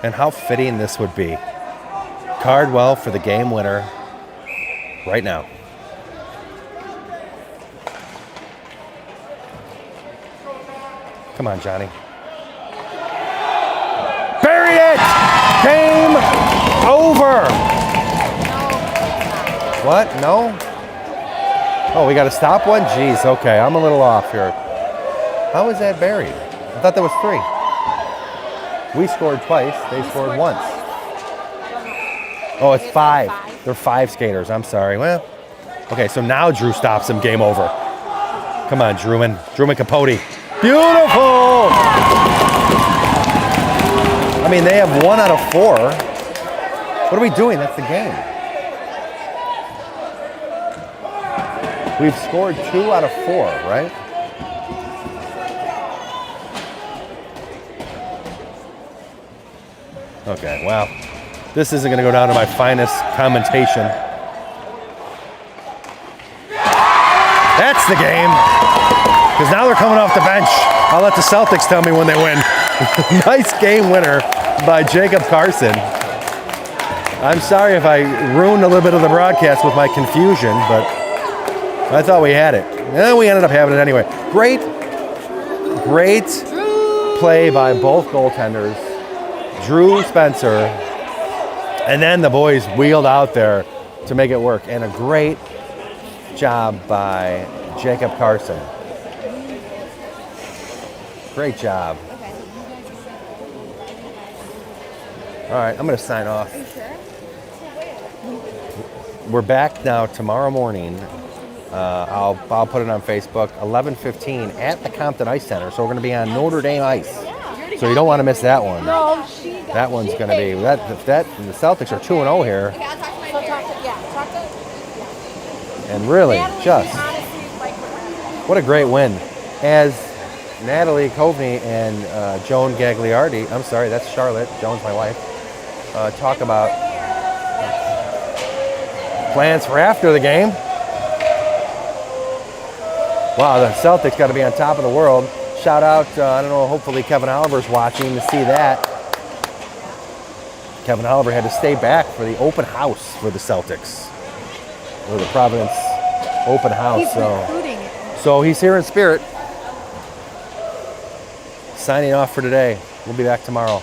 And how fitting this would be. Cardwell for the game winner right now. Come on, Johnny. Bury it! Game over! What? No? Oh, we got to stop one? Jeez, okay, I'm a little off here. How was that buried? I thought that was 3. We scored twice. They scored once. Oh, it's 5. They're 5 skaters. I'm sorry. Well, okay, so now Drew stops him. Game over. Come on, Drewman. Drewman Capote. Beautiful! I mean, they have 1 out of 4. What are we doing? That's the game. We've scored 2 out of 4, right? Okay, well, this isn't going to go down to my finest commentation. That's the game. Because now they're coming off the bench. I'll let the Celtics tell me when they win. Nice game winner by Jacob Carson. I'm sorry if I ruined a little bit of the broadcast with my confusion, but I thought we had it. And we ended up having it anyway. Great play by both goaltenders. Drew Spencer, and then the boys wheeled out there to make it work. And a great job by Jacob Carson. Great job. All right, I'm going to sign off. We're back now tomorrow morning I'll put it on Facebook. 11:15 at the Compton Ice Center. So we're going to be on Notre Dame ice. So you don't want to miss that one. No, That one's going to be that. The Celtics are 2-0 here, and really just what a great win. As Natalie Coveney and Joan Gagliardi, I'm sorry, that's Charlotte. Joan's my wife. Talk about plans for after the game. Wow, the Celtics got to be on top of the world. Shout out, I don't know, hopefully Kevin Oliver's watching to see that. Kevin Oliver had to stay back for the open house for the Celtics. Or the Providence open house. He's recruiting it. So he's here in spirit. Signing off for today. We'll be back tomorrow.